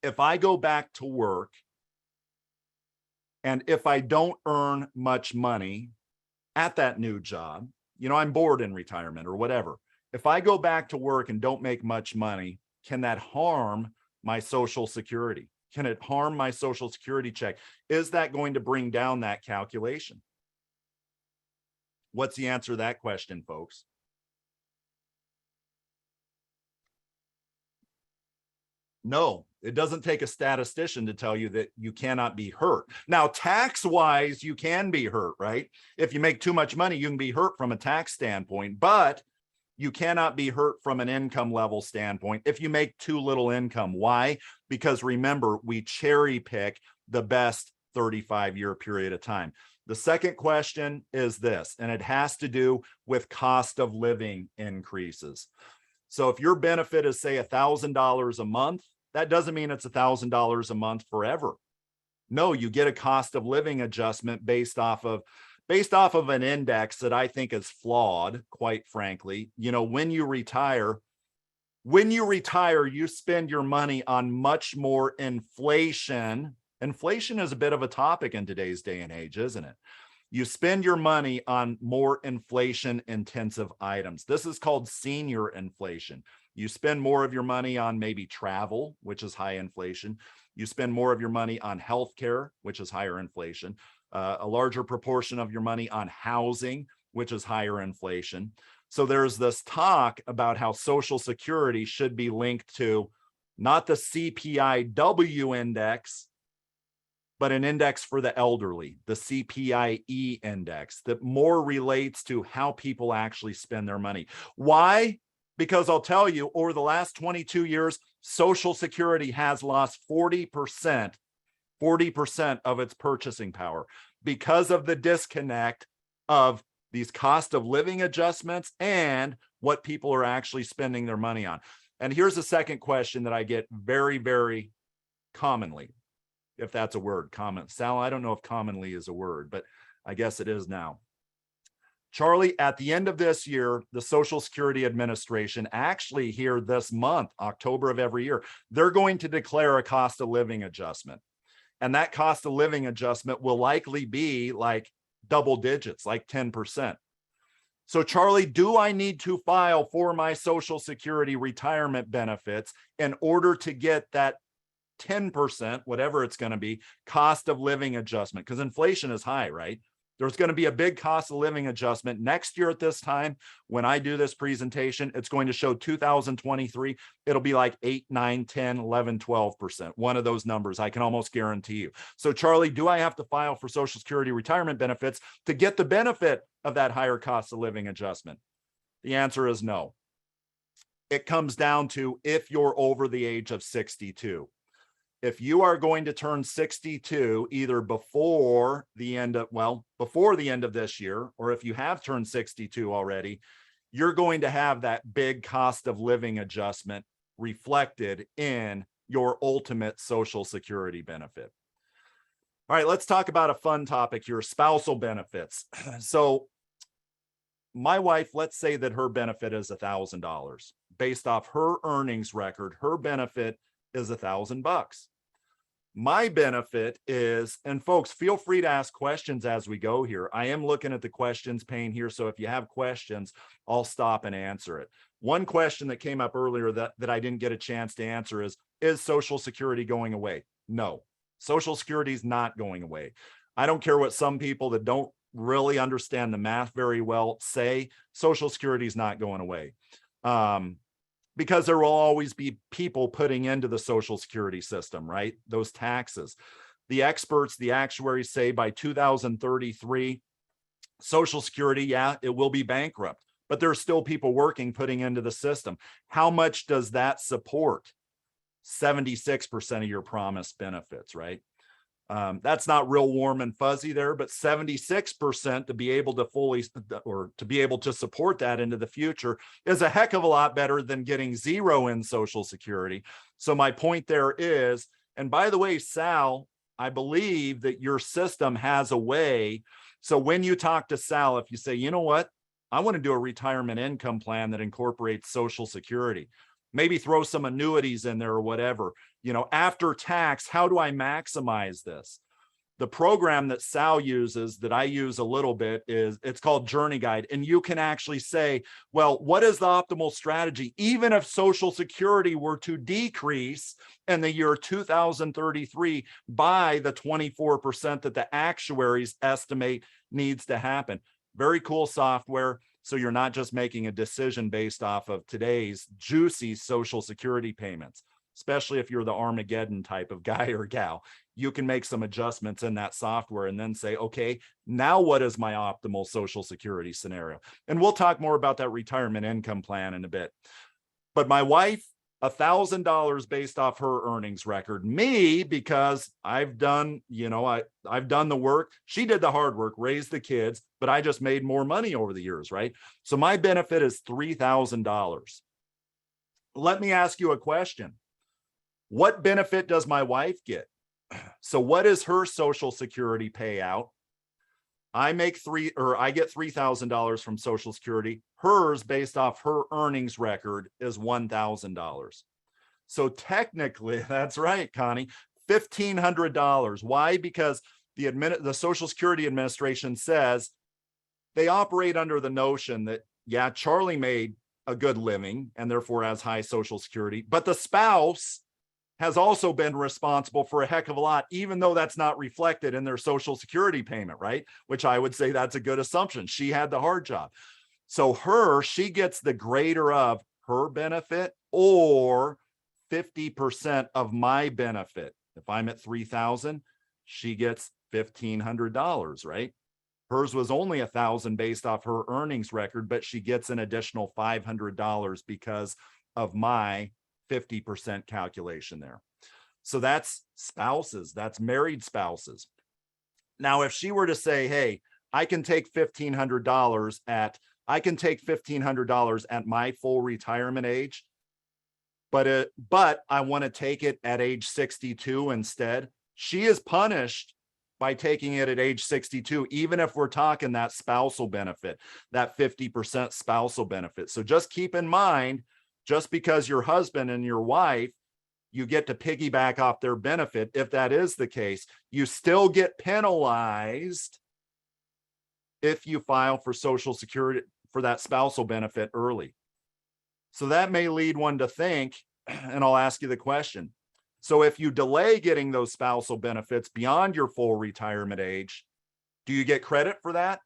if I go back to work And if I don't earn much money at that new job, I'm bored in retirement or whatever. If I go back to work and don't make much money, can that harm my Social Security? Can it harm my Social Security check? Is that going to bring down that calculation? What's the answer to that question, folks? No, it doesn't take a statistician to tell you that you cannot be hurt. Now, tax-wise, you can be hurt, right? If you make too much money, you can be hurt from a tax standpoint, but you cannot be hurt from an income level standpoint if you make too little income. Why? Because remember, we cherry pick the best 35-year period of time. The second question is this, and it has to do with cost of living increases. So if your benefit is, say, $1,000 a month, that doesn't mean it's $1,000 a month forever. No, you get a cost of living adjustment based off of an index that I think is flawed, quite frankly. When you retire, you spend your money on much more inflation. Inflation is a bit of a topic in today's day and age, isn't it? You spend your money on more inflation intensive items. This is called senior inflation. You spend more of your money on maybe travel, which is high inflation. You spend more of your money on healthcare, which is higher inflation. A larger proportion of your money on housing, which is higher inflation. So there's this talk about how Social Security should be linked to not the CPIW index, but an index for the elderly, the CPIE index, that more relates to how people actually spend their money. Why? Because I'll tell you, over the last 22 years, Social Security has lost 40% of its purchasing power because of the disconnect of these cost of living adjustments and what people are actually spending their money on. And here's a second question that I get very, very commonly, if that's a word, common. Sal, I don't know if commonly is a word, but I guess it is now. Charlie, at the end of this year, the Social Security Administration, actually here this month, October of every year, they're going to declare a cost of living adjustment. And that cost of living adjustment will likely be like double digits, like 10%. So Charlie, do I need to file for my Social Security retirement benefits in order to get that 10%, whatever it's going to be, cost of living adjustment? Because inflation is high, right? There's going to be a big cost of living adjustment next year at this time. When I do this presentation, it's going to show 2023. It'll be like 8, 9, 10, 11, 12%. One of those numbers, I can almost guarantee you. So Charlie, do I have to file for Social Security retirement benefits to get the benefit of that higher cost of living adjustment? The answer is no. It comes down to if you're over the age of 62. If you are going to turn 62 either before the end of this year, or if you have turned 62 already, you're going to have that big cost of living adjustment reflected in your ultimate Social Security benefit. All right, let's talk about a fun topic here, spousal benefits. So my wife, let's say that her benefit is $1,000. Based off her earnings record, her benefit is $1,000. My benefit is, and folks, feel free to ask questions as we go here. I am looking at the questions pane here, so if you have questions, I'll stop and answer it. One question that came up earlier that I didn't get a chance to answer is Social Security going away? No, Social Security is not going away. I don't care what some people that don't really understand the math very well say, Social Security is not going away. Because there will always be people putting into the Social Security system, right? Those taxes. The experts, the actuaries say by 2033, Social Security, yeah, it will be bankrupt, but there's still people working, putting into the system. How much does that support? 76% of your promised benefits, right? That's not real warm and fuzzy there, but 76% to be able to support that into the future is a heck of a lot better than getting zero in Social Security. So my point there is, and by the way, Sal, I believe that your system has a way. So when you talk to Sal, if you say, you know what, I want to do a retirement income plan that incorporates Social Security, maybe throw some annuities in there or whatever, after tax, how do I maximize this? The program that Sal uses, that I use a little bit, it's called Journey Guide. And you can actually say, well, what is the optimal strategy? Even if Social Security were to decrease in the year 2033 by the 24% that the actuaries estimate needs to happen. Very cool software. So you're not just making a decision based off of today's juicy Social Security payments, especially if you're the Armageddon type of guy or gal. You can make some adjustments in that software and then say, okay, now what is my optimal Social Security scenario? And we'll talk more about that retirement income plan in a bit. But my wife, $1,000 based off her earnings record. Me, because I've done, I've done the work. She did the hard work, raised the kids, but I just made more money over the years, right? So my benefit is $3,000. Let me ask you a question. What benefit does my wife get? So what is her Social Security payout? I get $3,000 from Social Security. Hers, based off her earnings record, is $1,000. So technically, that's right, Connie, $1,500. Why? Because the Social Security Administration says they operate under the notion that, yeah, Charlie made a good living and therefore has high Social Security, but the spouse has also been responsible for a heck of a lot, even though that's not reflected in their Social Security payment, right? Which I would say that's a good assumption. She had the hard job. So she gets the greater of her benefit or 50% of my benefit. If I'm at 3,000, she gets $1,500, right? Hers was only 1,000 based off her earnings record, but she gets an additional $500 because of my 50% calculation there. So that's spouses, that's married spouses. Now, if she were to say, hey, I can take $1,500 at my full retirement age, but I want to take it at age 62 instead, she is punished by taking it at age 62, even if we're talking that spousal benefit, that 50% spousal benefit. So just keep in mind, just because your husband and your wife, you get to piggyback off their benefit, if that is the case, you still get penalized if you file for Social Security for that spousal benefit early. So that may lead one to think, and I'll ask you the question. So if you delay getting those spousal benefits beyond your full retirement age, do you get credit for that?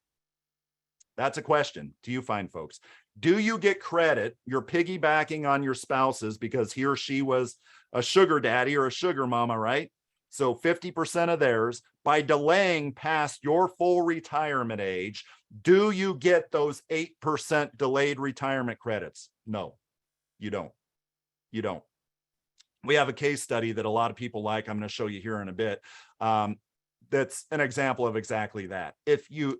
That's a question to you fine folks. Do you get credit? You're piggybacking on your spouses because he or she was a sugar daddy or a sugar mama, right? So 50% of theirs. By delaying past your full retirement age, do you get those 8% delayed retirement credits? No, you don't. You don't. We have a case study that a lot of people like. I'm going to show you here in a bit. That's an example of exactly that. If you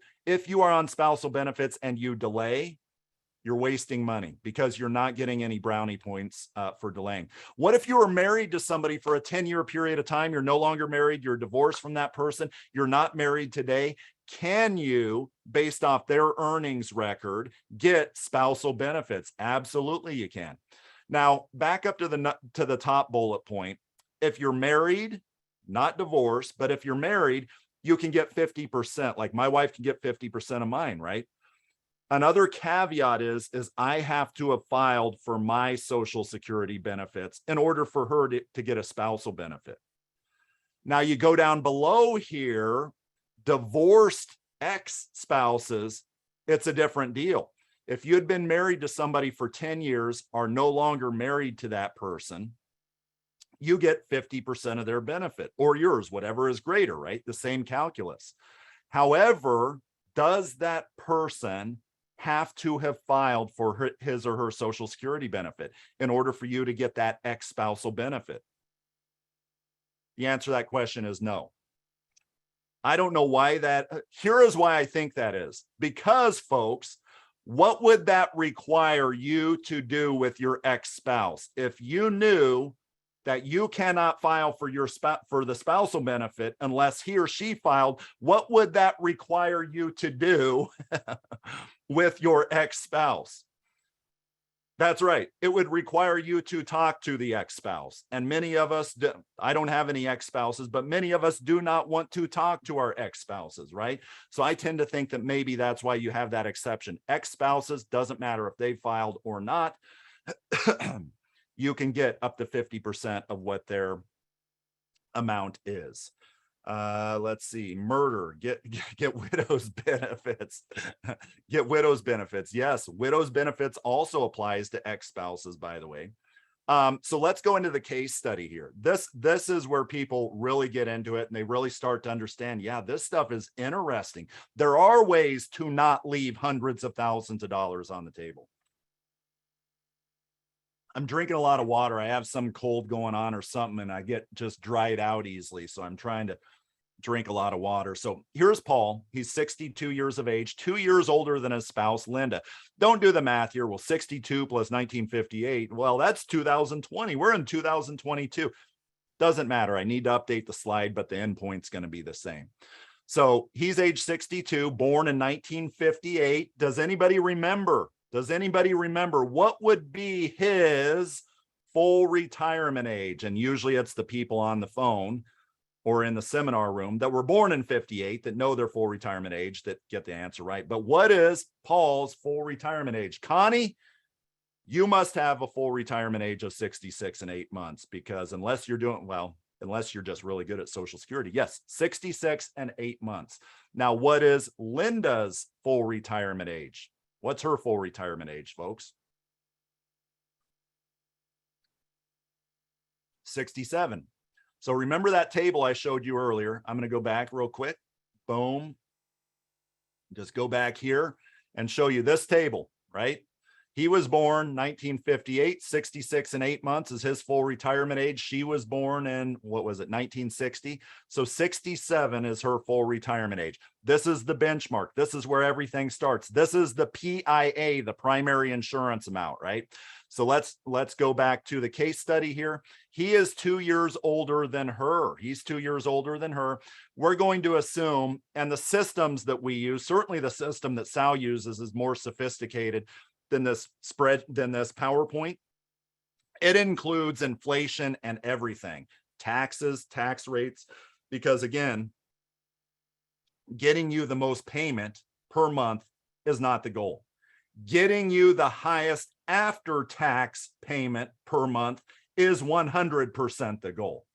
are on spousal benefits and you delay, you're wasting money because you're not getting any brownie points for delaying. What if you were married to somebody for a 10-year period of time? You're no longer married. You're divorced from that person. You're not married today. Can you, based off their earnings record, get spousal benefits? Absolutely, you can. Now, back up to the top bullet point. If you're married, not divorced, but if you're married, you can get 50%. Like my wife can get 50% of mine, right? Another caveat is I have to have filed for my Social Security benefits in order for her to get a spousal benefit. Now you go down below here, divorced ex-spouses, it's a different deal. If you had been married to somebody for 10 years, are no longer married to that person, you get 50% of their benefit, or yours, whatever is greater, right? The same calculus. However, does that person have to have filed for his or her Social Security benefit in order for you to get that ex-spousal benefit? The answer to that question is no. I don't know why that. Here is why I think that is. Because, folks, what would that require you to do with your ex-spouse? If you knew that you cannot file for the spousal benefit unless he or she filed, what would that require you to do with your ex-spouse? That's right. It would require you to talk to the ex-spouse. And many of us, I don't have any ex-spouses, but many of us do not want to talk to our ex-spouses, right? So I tend to think that maybe that's why you have that exception. Ex-spouses, doesn't matter if they filed or not, you can get up to 50% of what their amount is. Let's see, murder, get widow's benefits. Get widow's benefits. Yes, widow's benefits also applies to ex-spouses, by the way. So let's go into the case study here. This is where people really get into it and they really start to understand, yeah, this stuff is interesting. There are ways to not leave hundreds of thousands of dollars on the table. I'm drinking a lot of water. I have some cold going on or something, and I get just dried out easily. So I'm trying to drink a lot of water. So here's Paul. He's 62 years of age, 2 years older than his spouse, Linda. Don't do the math here. Well, 62 plus 1958. Well, that's 2020. We're in 2022. Doesn't matter. I need to update the slide, but the endpoint's going to be the same. So he's age 62, born in 1958. Does anybody remember? Does anybody remember what would be his full retirement age? And usually it's the people on the phone or in the seminar room that were born in 58 that know their full retirement age that get the answer right. But what is Paul's full retirement age? Connie, you must have a full retirement age of 66 and 8 months, because unless you're doing, well, unless you're just really good at Social Security, yes, 66 and 8 months. Now, what is Linda's full retirement age? What's her full retirement age, folks? 67. So remember that table I showed you earlier. I'm going to go back real quick. Boom. Just go back here and show you this table, right? He was born 1958, 66 and 8 months is his full retirement age. She was born in, what was it, 1960. So 67 is her full retirement age. This is the benchmark. This is where everything starts. This is the PIA, the primary insurance amount, right? So let's go back to the case study here. He is 2 years older than her. He's 2 years older than her. We're going to assume, and the systems that we use, certainly the system that Sal uses is more sophisticated than this PowerPoint. It includes inflation and everything, taxes, tax rates, because again, getting you the most payment per month is not the goal. Getting you the highest after-tax payment per month is 100% the goal.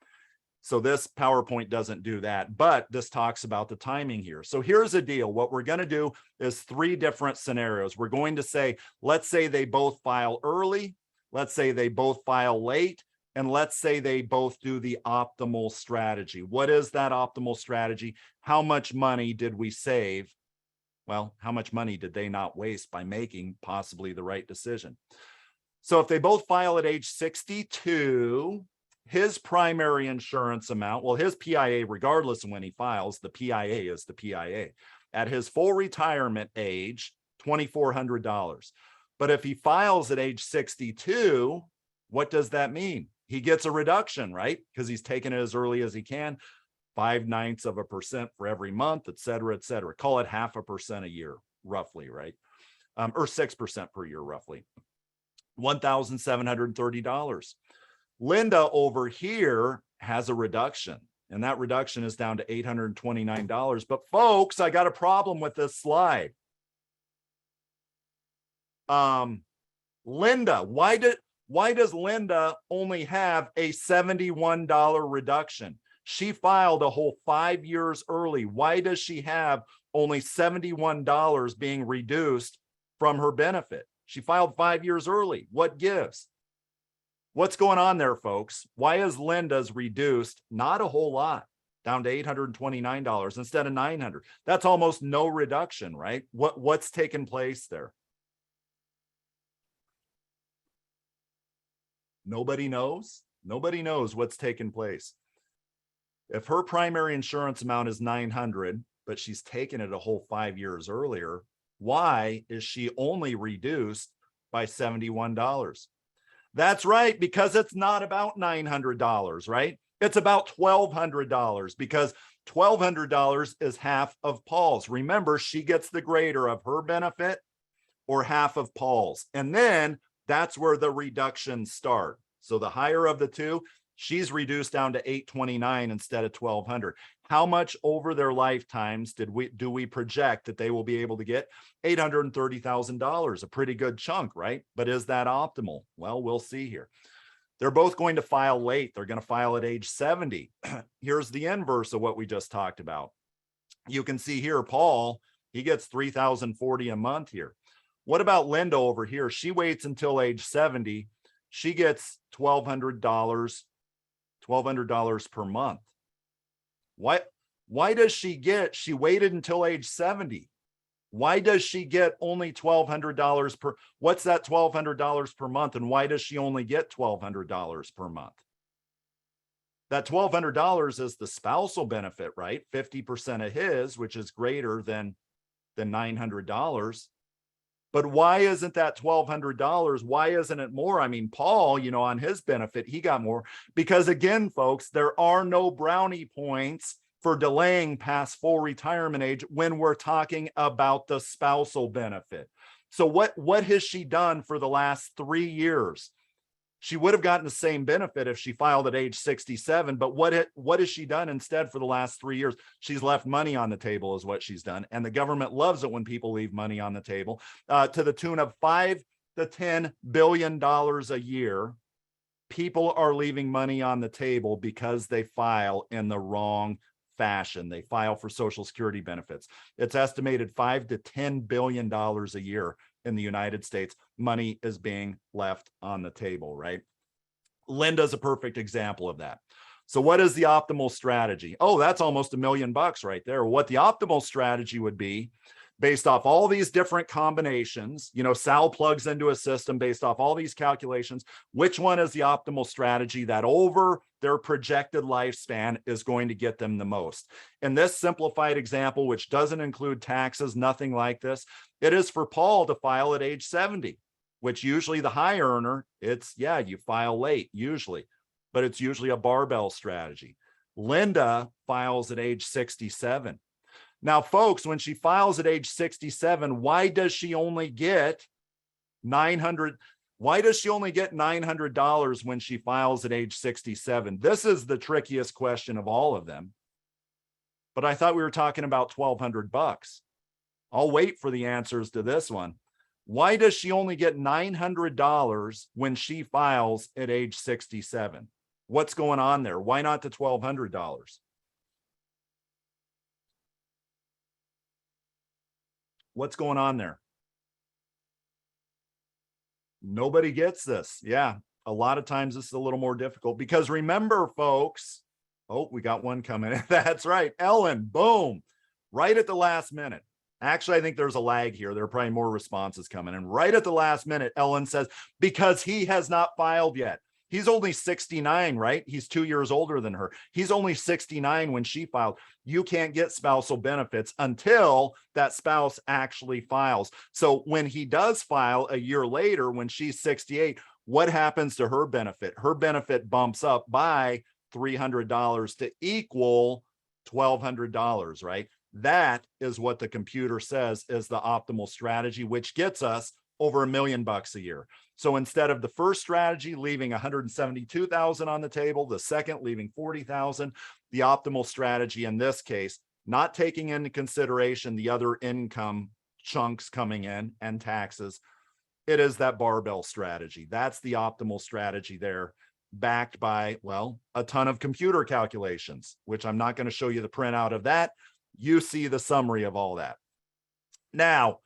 So this PowerPoint doesn't do that, but this talks about the timing here. So here's the deal. What we're going to do is 3 different scenarios. We're going to say, let's say they both file early, let's say they both file late, and let's say they both do the optimal strategy. What is that optimal strategy? How much money did we save? Well, how much money did they not waste by making possibly the right decision? So if they both file at age 62, his primary insurance amount, well, his PIA, regardless of when he files, the PIA is the PIA. At his full retirement age, $2,400. But if he files at age 62, what does that mean? He gets a reduction, right? Because he's taken it as early as he can. 0.9% for every month, et cetera, et cetera. Call it 0.5% a year, roughly, right? Or 6% per year, roughly. $1,730. Linda over here has a reduction, and that reduction is down to $829. But folks, I got a problem with this slide. Linda, why does Linda only have a $71 reduction? She filed a whole 5 years early. Why does she have only $71 being reduced from her benefit? She filed 5 years early. What gives? What's going on there, folks? Why is Linda's reduced? Not a whole lot, down to $829 instead of $900. That's almost no reduction, right? What's taken place there? Nobody knows. Nobody knows what's taken place. If her primary insurance amount is $900, but she's taken it a whole 5 years earlier, why is she only reduced by $71? That's right, because it's not about $900, right? It's about $1,200, because $1,200 is half of Paul's. Remember, she gets the greater of her benefit or half of Paul's. And then That's where the reductions start. So the higher of the two, she's reduced down to 829 instead of 1200. How much over their lifetimes do we project that they will be able to get? $830,000, a pretty good chunk, right? But is that optimal? Well, we'll see here. They're both going to file late. They're going to file at age 70. Here's the inverse of what we just talked about. You can see here, Paul, he gets $3,040 a month here. What about Linda over here? She waits until age 70. She gets $1,200 per month. Why does she waited until age 70? Why does she get only $1,200 per, what's that $1,200 per month? And why does she only get $1,200 per month? That $1,200 is the spousal benefit, right? 50% of his, which is greater than $900. But why isn't that $1,200? Why isn't it more? I mean, Paul, you know, on his benefit, he got more because again, folks, there are no brownie points for delaying past full retirement age when we're talking about the spousal benefit. So what has she done for the last 3 years? She would have gotten the same benefit if she filed at age 67, but what has she done instead for the last 3 years? She's left money on the table is what she's done. And the government loves it when people leave money on the table to the tune of $5 to $10 billion a year. People are leaving money on the table because they file in the wrong fashion. They file for Social Security benefits. It's estimated $5 to $10 billion a year in the United States. Money is being left on the table, right? Linda's a perfect example of that. So what is the optimal strategy? Oh, that's almost $1 million right there. What the optimal strategy would be based off all these different combinations, you know, Sal plugs into a system based off all these calculations. Which one is the optimal strategy that over their projected lifespan is going to get them the most? In this simplified example, which doesn't include taxes, nothing like this, it is for Paul to file at age 70, which usually the high earner, it's, yeah, you file late usually, but it's usually a barbell strategy. Linda files at age 67. Now, folks, when she files at age 67, why does she only get $900? Why does she only get $900 when she files at age 67? This is the trickiest question of all of them. But I thought we were talking about $1,200. I'll wait for the answers to this one. Why does she only get $900 when she files at age 67? What's going on there? Why not the $1,200? What's going on there? Nobody gets this. Yeah, a lot of times this is a little more difficult because remember, folks, oh, we got one coming. That's right. Ellen, boom, right at the last minute. Actually, I think there's a lag here. There are probably more responses coming. And right at the last minute, Ellen says, because he has not filed yet. He's only 69, right? He's 2 years older than her. He's only 69 when she filed. You can't get spousal benefits until that spouse actually files. So when he does file a year later, when she's 68, what happens to her benefit? Her benefit bumps up by $300 to equal $1,200, right? That is what the computer says is the optimal strategy, which gets us over $1 million a year. So instead of the first strategy leaving 172,000 on the table, the second leaving 40,000, the optimal strategy in this case, not taking into consideration the other income chunks coming in and taxes, it is that barbell strategy. That's the optimal strategy there, backed by, well, a ton of computer calculations, which I'm not going to show you the printout of that. You see the summary of all that. Now,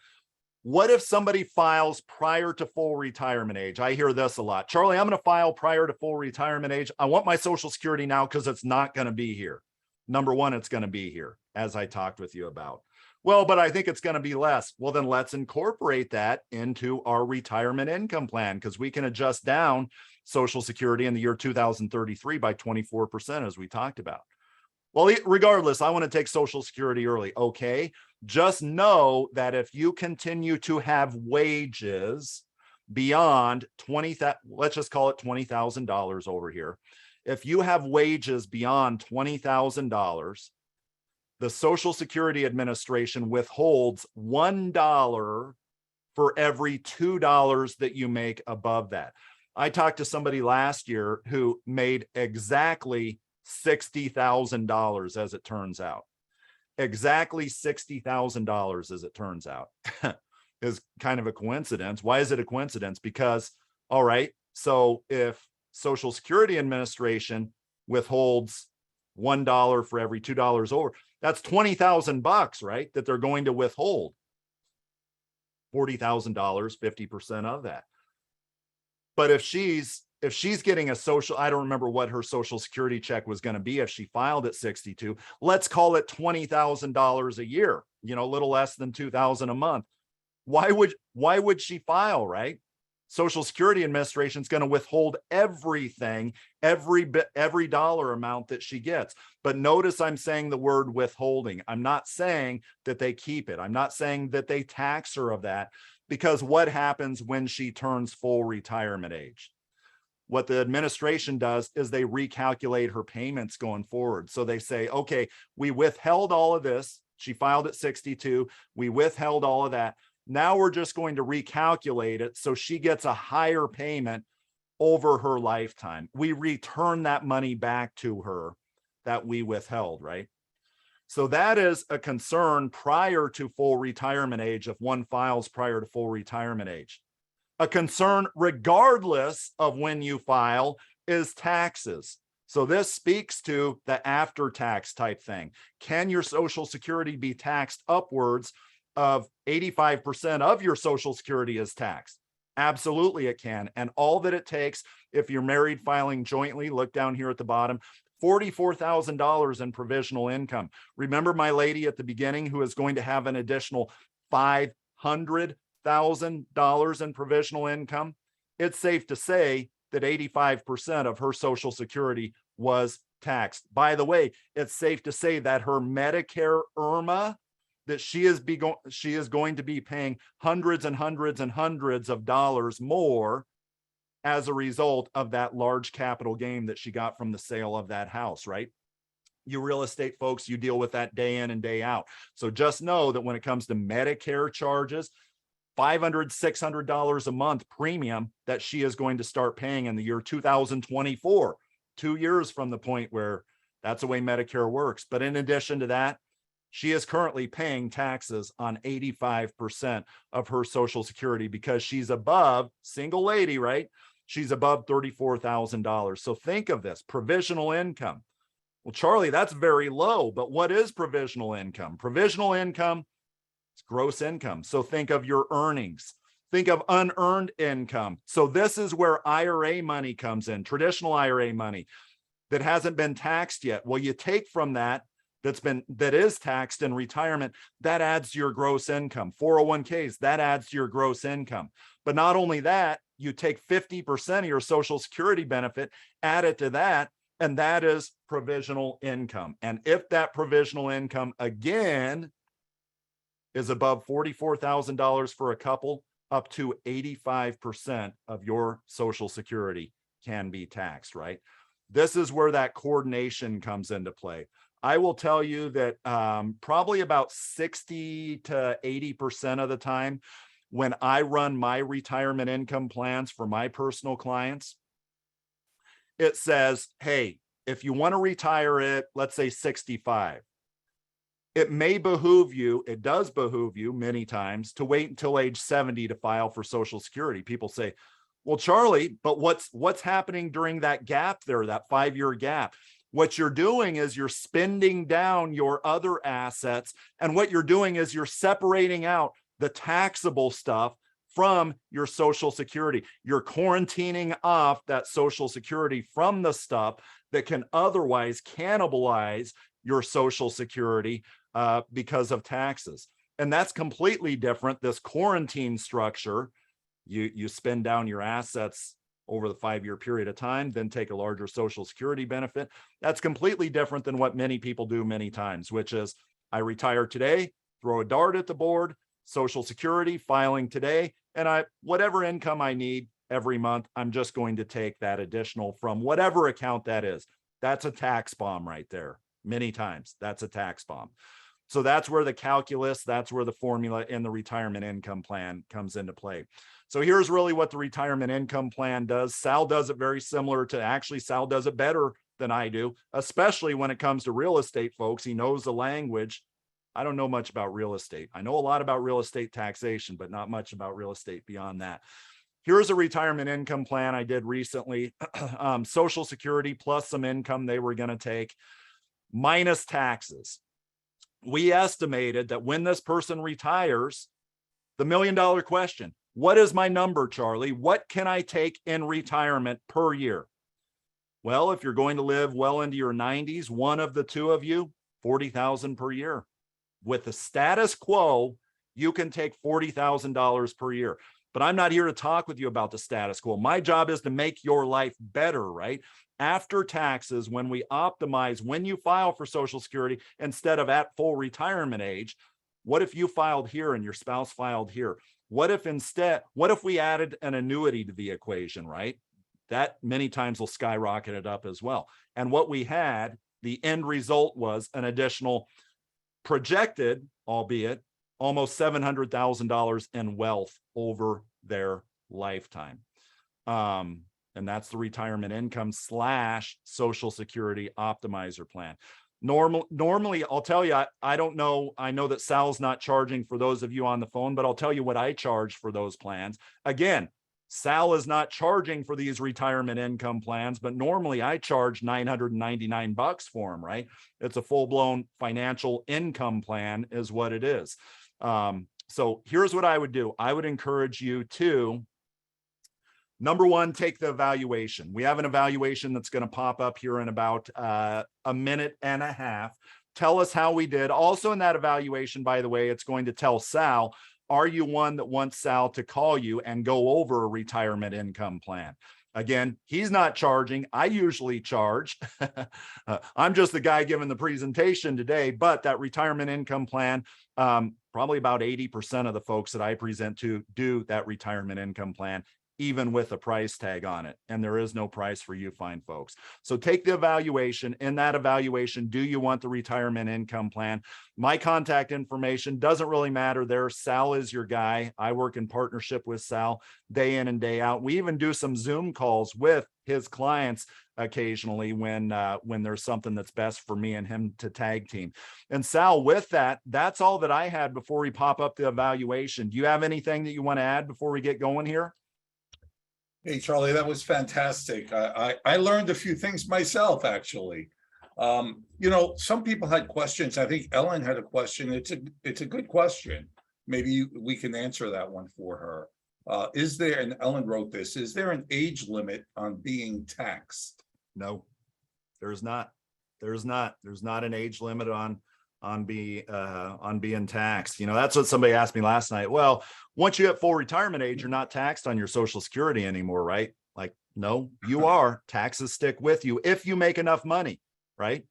what if somebody files prior to full retirement age? I hear this a lot. Charlie, I'm going to file prior to full retirement age. I want my Social Security now because it's not going to be here. Number one, it's going to be here, as I talked with you about. Well, but I think it's going to be less. Well, then let's incorporate that into our retirement income plan because we can adjust down Social Security in the year 2033 by 24%, as we talked about. Well, regardless, I want to take Social Security early. Okay. Just know that if you continue to have wages beyond let's just call it $20,000 over here. If you have wages beyond $20,000, the Social Security Administration withholds $1 for every $2 that you make above that. I talked to somebody last year who made exactly $60,000, as it turns out. Exactly $60,000, as it turns out. Is kind of a coincidence. Why is it a coincidence? Because, all right, so if Social Security Administration withholds $1 for every $2 over, that's $20,000, right? That they're going to withhold. $40,000, 50% of that. But if she's getting a social, I don't remember what her Social Security check was going to be if she filed at 62. Let's call it $20,000 a year, a little less than $2,000 a month. Why would she file, right? Social Security Administration is going to withhold everything, every dollar amount that she gets. But notice I'm saying the word withholding. I'm not saying that they keep it. I'm not saying that they tax her of that, because what happens when she turns full retirement age? What the administration does is they recalculate her payments going forward. So they say, okay, we withheld all of this. She filed at 62. We withheld all of that. Now we're just going to recalculate it so she gets a higher payment over her lifetime. We return that money back to her that we withheld, right? So that is a concern prior to full retirement age if one files prior to full retirement age. A concern regardless of when you file is taxes. So this speaks to the after-tax type thing. Can your Social Security be taxed upwards of 85% of your Social Security is taxed? Absolutely it can. And all that it takes, if you're married filing jointly, look down here at the bottom, $44,000 in provisional income. Remember my lady at the beginning who is going to have an additional $500,000 in provisional income? It's safe to say that 85% of her Social Security was taxed. By the way, it's safe to say that her Medicare IRMA, that she is going to be paying hundreds and hundreds and hundreds of dollars more as a result of that large capital gain that she got from the sale of that house, right? You real estate folks, you deal with that day in and day out. So just know that when it comes to Medicare charges, $500, $600 a month premium that she is going to start paying in the year 2024, 2 years from the point where that's the way Medicare works. But in addition to that, she is currently paying taxes on 85% of her Social Security because she's above, single lady, right? She's above $34,000. So think of this, provisional income. Well, Charlie, that's very low, but what is provisional income? Provisional income is gross income. So think of your earnings. Think of unearned income. So this is where IRA money comes in, traditional IRA money that hasn't been taxed yet. Well, you take from that that is taxed in retirement, that adds to your gross income. 401ks, that adds to your gross income. But not only that, you take 50% of your Social Security benefit, add it to that, and that is provisional income. And if that provisional income, again, is above $44,000 for a couple, up to 85% of your Social Security can be taxed, right? This is where that coordination comes into play. I will tell you that probably about 60 to 80% of the time when I run my retirement income plans for my personal clients, it says, hey, if you want to retire at, let's say 65, it may behoove you, it does behoove you many times to wait until age 70 to file for Social Security. People say, well, Charlie, but what's happening during that gap there, that 5-year gap? What you're doing is you're spending down your other assets. And what you're doing is you're separating out the taxable stuff from your Social Security. You're quarantining off that Social Security from the stuff that can otherwise cannibalize your Social Security because of taxes. And that's completely different. This quarantine structure, you spend down your assets over the 5-year period of time, then take a larger Social Security benefit. That's completely different than what many people do many times, which is I retire today, throw a dart at the board, Social Security, filing today, and whatever income I need every month, I'm just going to take that additional from whatever account that is. That's a tax bomb right there. Many times, that's a tax bomb. So that's where the calculus, that's where the formula in the retirement income plan comes into play. So here's really what the retirement income plan does. Sal does it very similar to, actually, Sal does it better than I do, especially when it comes to real estate, folks. He knows the language. I don't know much about real estate. I know a lot about real estate taxation, but not much about real estate beyond that. Here's a retirement income plan I did recently. Social Security plus some income they were going to take, minus taxes. We estimated that when this person retires, the $1 million question, what is my number, Charlie? What can I take in retirement per year? Well, if you're going to live well into your 90s, one of the two of you, $40,000 per year. With the status quo, you can take $40,000 per year. But I'm not here to talk with you about the status quo. My job is to make your life better, right? After taxes, when we optimize, when you file for Social Security, instead of at full retirement age, what if you filed here and your spouse filed here? What if we added an annuity to the equation, right? That many times will skyrocket it up as well. And what we had, the end result was an additional projected, albeit almost $700,000 in wealth over their lifetime. And that's the retirement income / Social Security optimizer plan. Normally, I'll tell you, I don't know. I know that Sal's not charging for those of you on the phone, but I'll tell you what I charge for those plans. Again, Sal is not charging for these retirement income plans, but normally I charge $999 for them, right? It's a full-blown financial income plan is what it is. So here's what I would do. I would encourage you to, number one, take the evaluation. We have an evaluation that's going to pop up here in about a minute and a half. Tell us how we did. Also in that evaluation, by the way, it's going to tell Sal, are you one that wants Sal to call you and go over a retirement income plan? Again, he's not charging. I usually charge. I'm just the guy giving the presentation today, but that retirement income plan, probably about 80% of the folks that I present to do that retirement income plan, even with a price tag on it. And there is no price for you fine folks. So take the evaluation. In that evaluation, do you want the retirement income plan? My contact information doesn't really matter there. Sal is your guy. I work in partnership with Sal day in and day out. We even do some Zoom calls with his clients occasionally when there's something that's best for me and him to tag team. And Sal, with that, that's all that I had before we pop up the evaluation. Do you have anything that you want to add before we get going here? Hey, Charlie, that was fantastic. I learned a few things myself, actually. Some people had questions. I think Ellen had a question. It's a good question. Maybe we can answer that one for her. And Ellen wrote this, is there an age limit on being taxed? No, there's not. There's not an age limit on being taxed. That's what somebody asked me last night. Well, once you hit full retirement age, you're not taxed on your Social Security anymore, right? Like, no, you are. Taxes stick with you if you make enough money, right?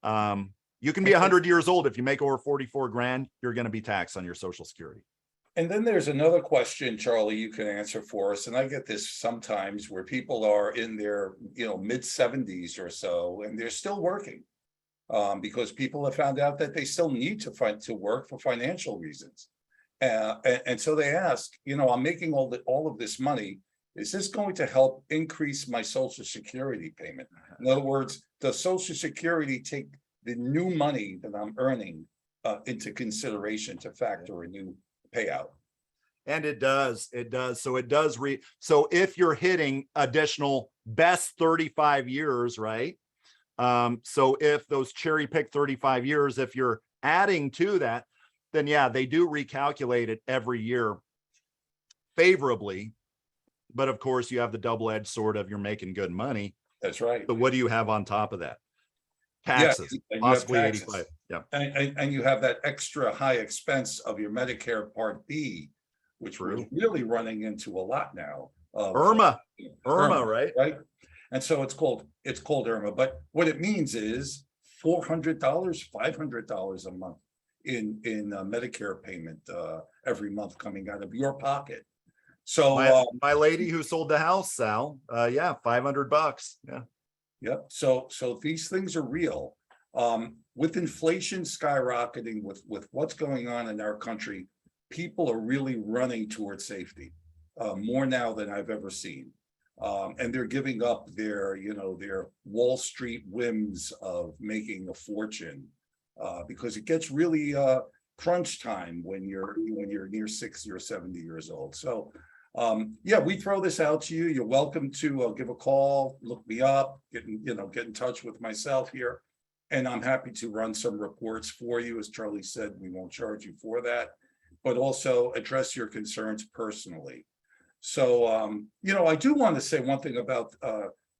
You can be 100 years old. If you make over 44 grand, you're going to be taxed on your Social Security. And then there's another question, Charlie, you can answer for us. And I get this sometimes where people are in their, mid 70s or so, and they're still working. Because people have found out that they still need to work for financial reasons. And so they ask, I'm making all of this money. Is this going to help increase my Social Security payment? In other words, does Social Security take the new money that I'm earning into consideration to factor a new payout? And it does. So it does. So if you're hitting additional best 35 years, right? So if those cherry pick 35 years, if you're adding to that, then yeah, they do recalculate it every year favorably. But of course, you have the double-edged sword of you're making good money. That's right. But what do you have on top of that? Taxes, possibly 85. Yeah. And you have that extra high expense of your Medicare Part B, which we're really running into a lot now. Irma, right? Right. And so it's called IRMA, but what it means is $400, $500 a month in Medicare payment every month coming out of your pocket. So my lady who sold the house, Sal, $500. Yeah. Yep. So these things are real. with inflation skyrocketing, with what's going on in our country, people are really running towards safety, more now than I've ever seen. And they're giving up their, their Wall Street whims of making a fortune, because it gets really crunch time when you're near 60 or 70 years old. So yeah, we throw this out to you. You're welcome to give a call, look me up, get in touch with myself here. And I'm happy to run some reports for you. As Charlie said, we won't charge you for that, but also address your concerns personally. So, I do want to say one thing about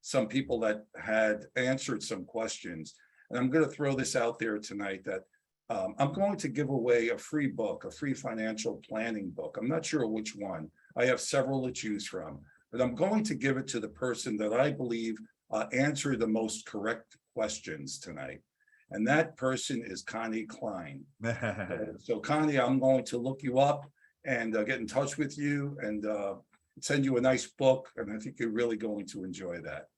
some people that had answered some questions. And I'm going to throw this out there tonight that I'm going to give away a free book, a free financial planning book. I'm not sure which one. I have several to choose from, but I'm going to give it to the person that I believe answered the most correct questions tonight. And that person is Connie Klein. So Connie, I'm going to look you up and get in touch with you and send you a nice book. And I think you're really going to enjoy that.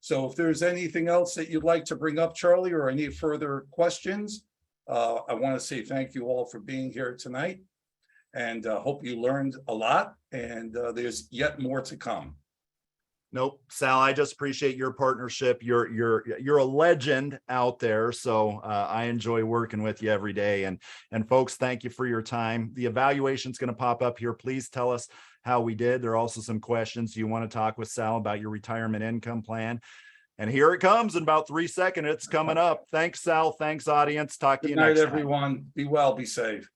So if there's anything else that you'd like to bring up, Charlie, or any further questions, I want to say thank you all for being here tonight, and hope you learned a lot, and there's yet more to come. Nope, Sal, I just appreciate your partnership. You're a legend out there. So I enjoy working with you every day. And folks, thank you for your time. The evaluation is going to pop up here. Please tell us how we did. There are also some questions. Do you want to talk with Sal about your retirement income plan? And here it comes in about 3 seconds. It's coming up. Thanks, Sal. Thanks, audience. Talk to you next time. Good night, everyone. Be well, be safe.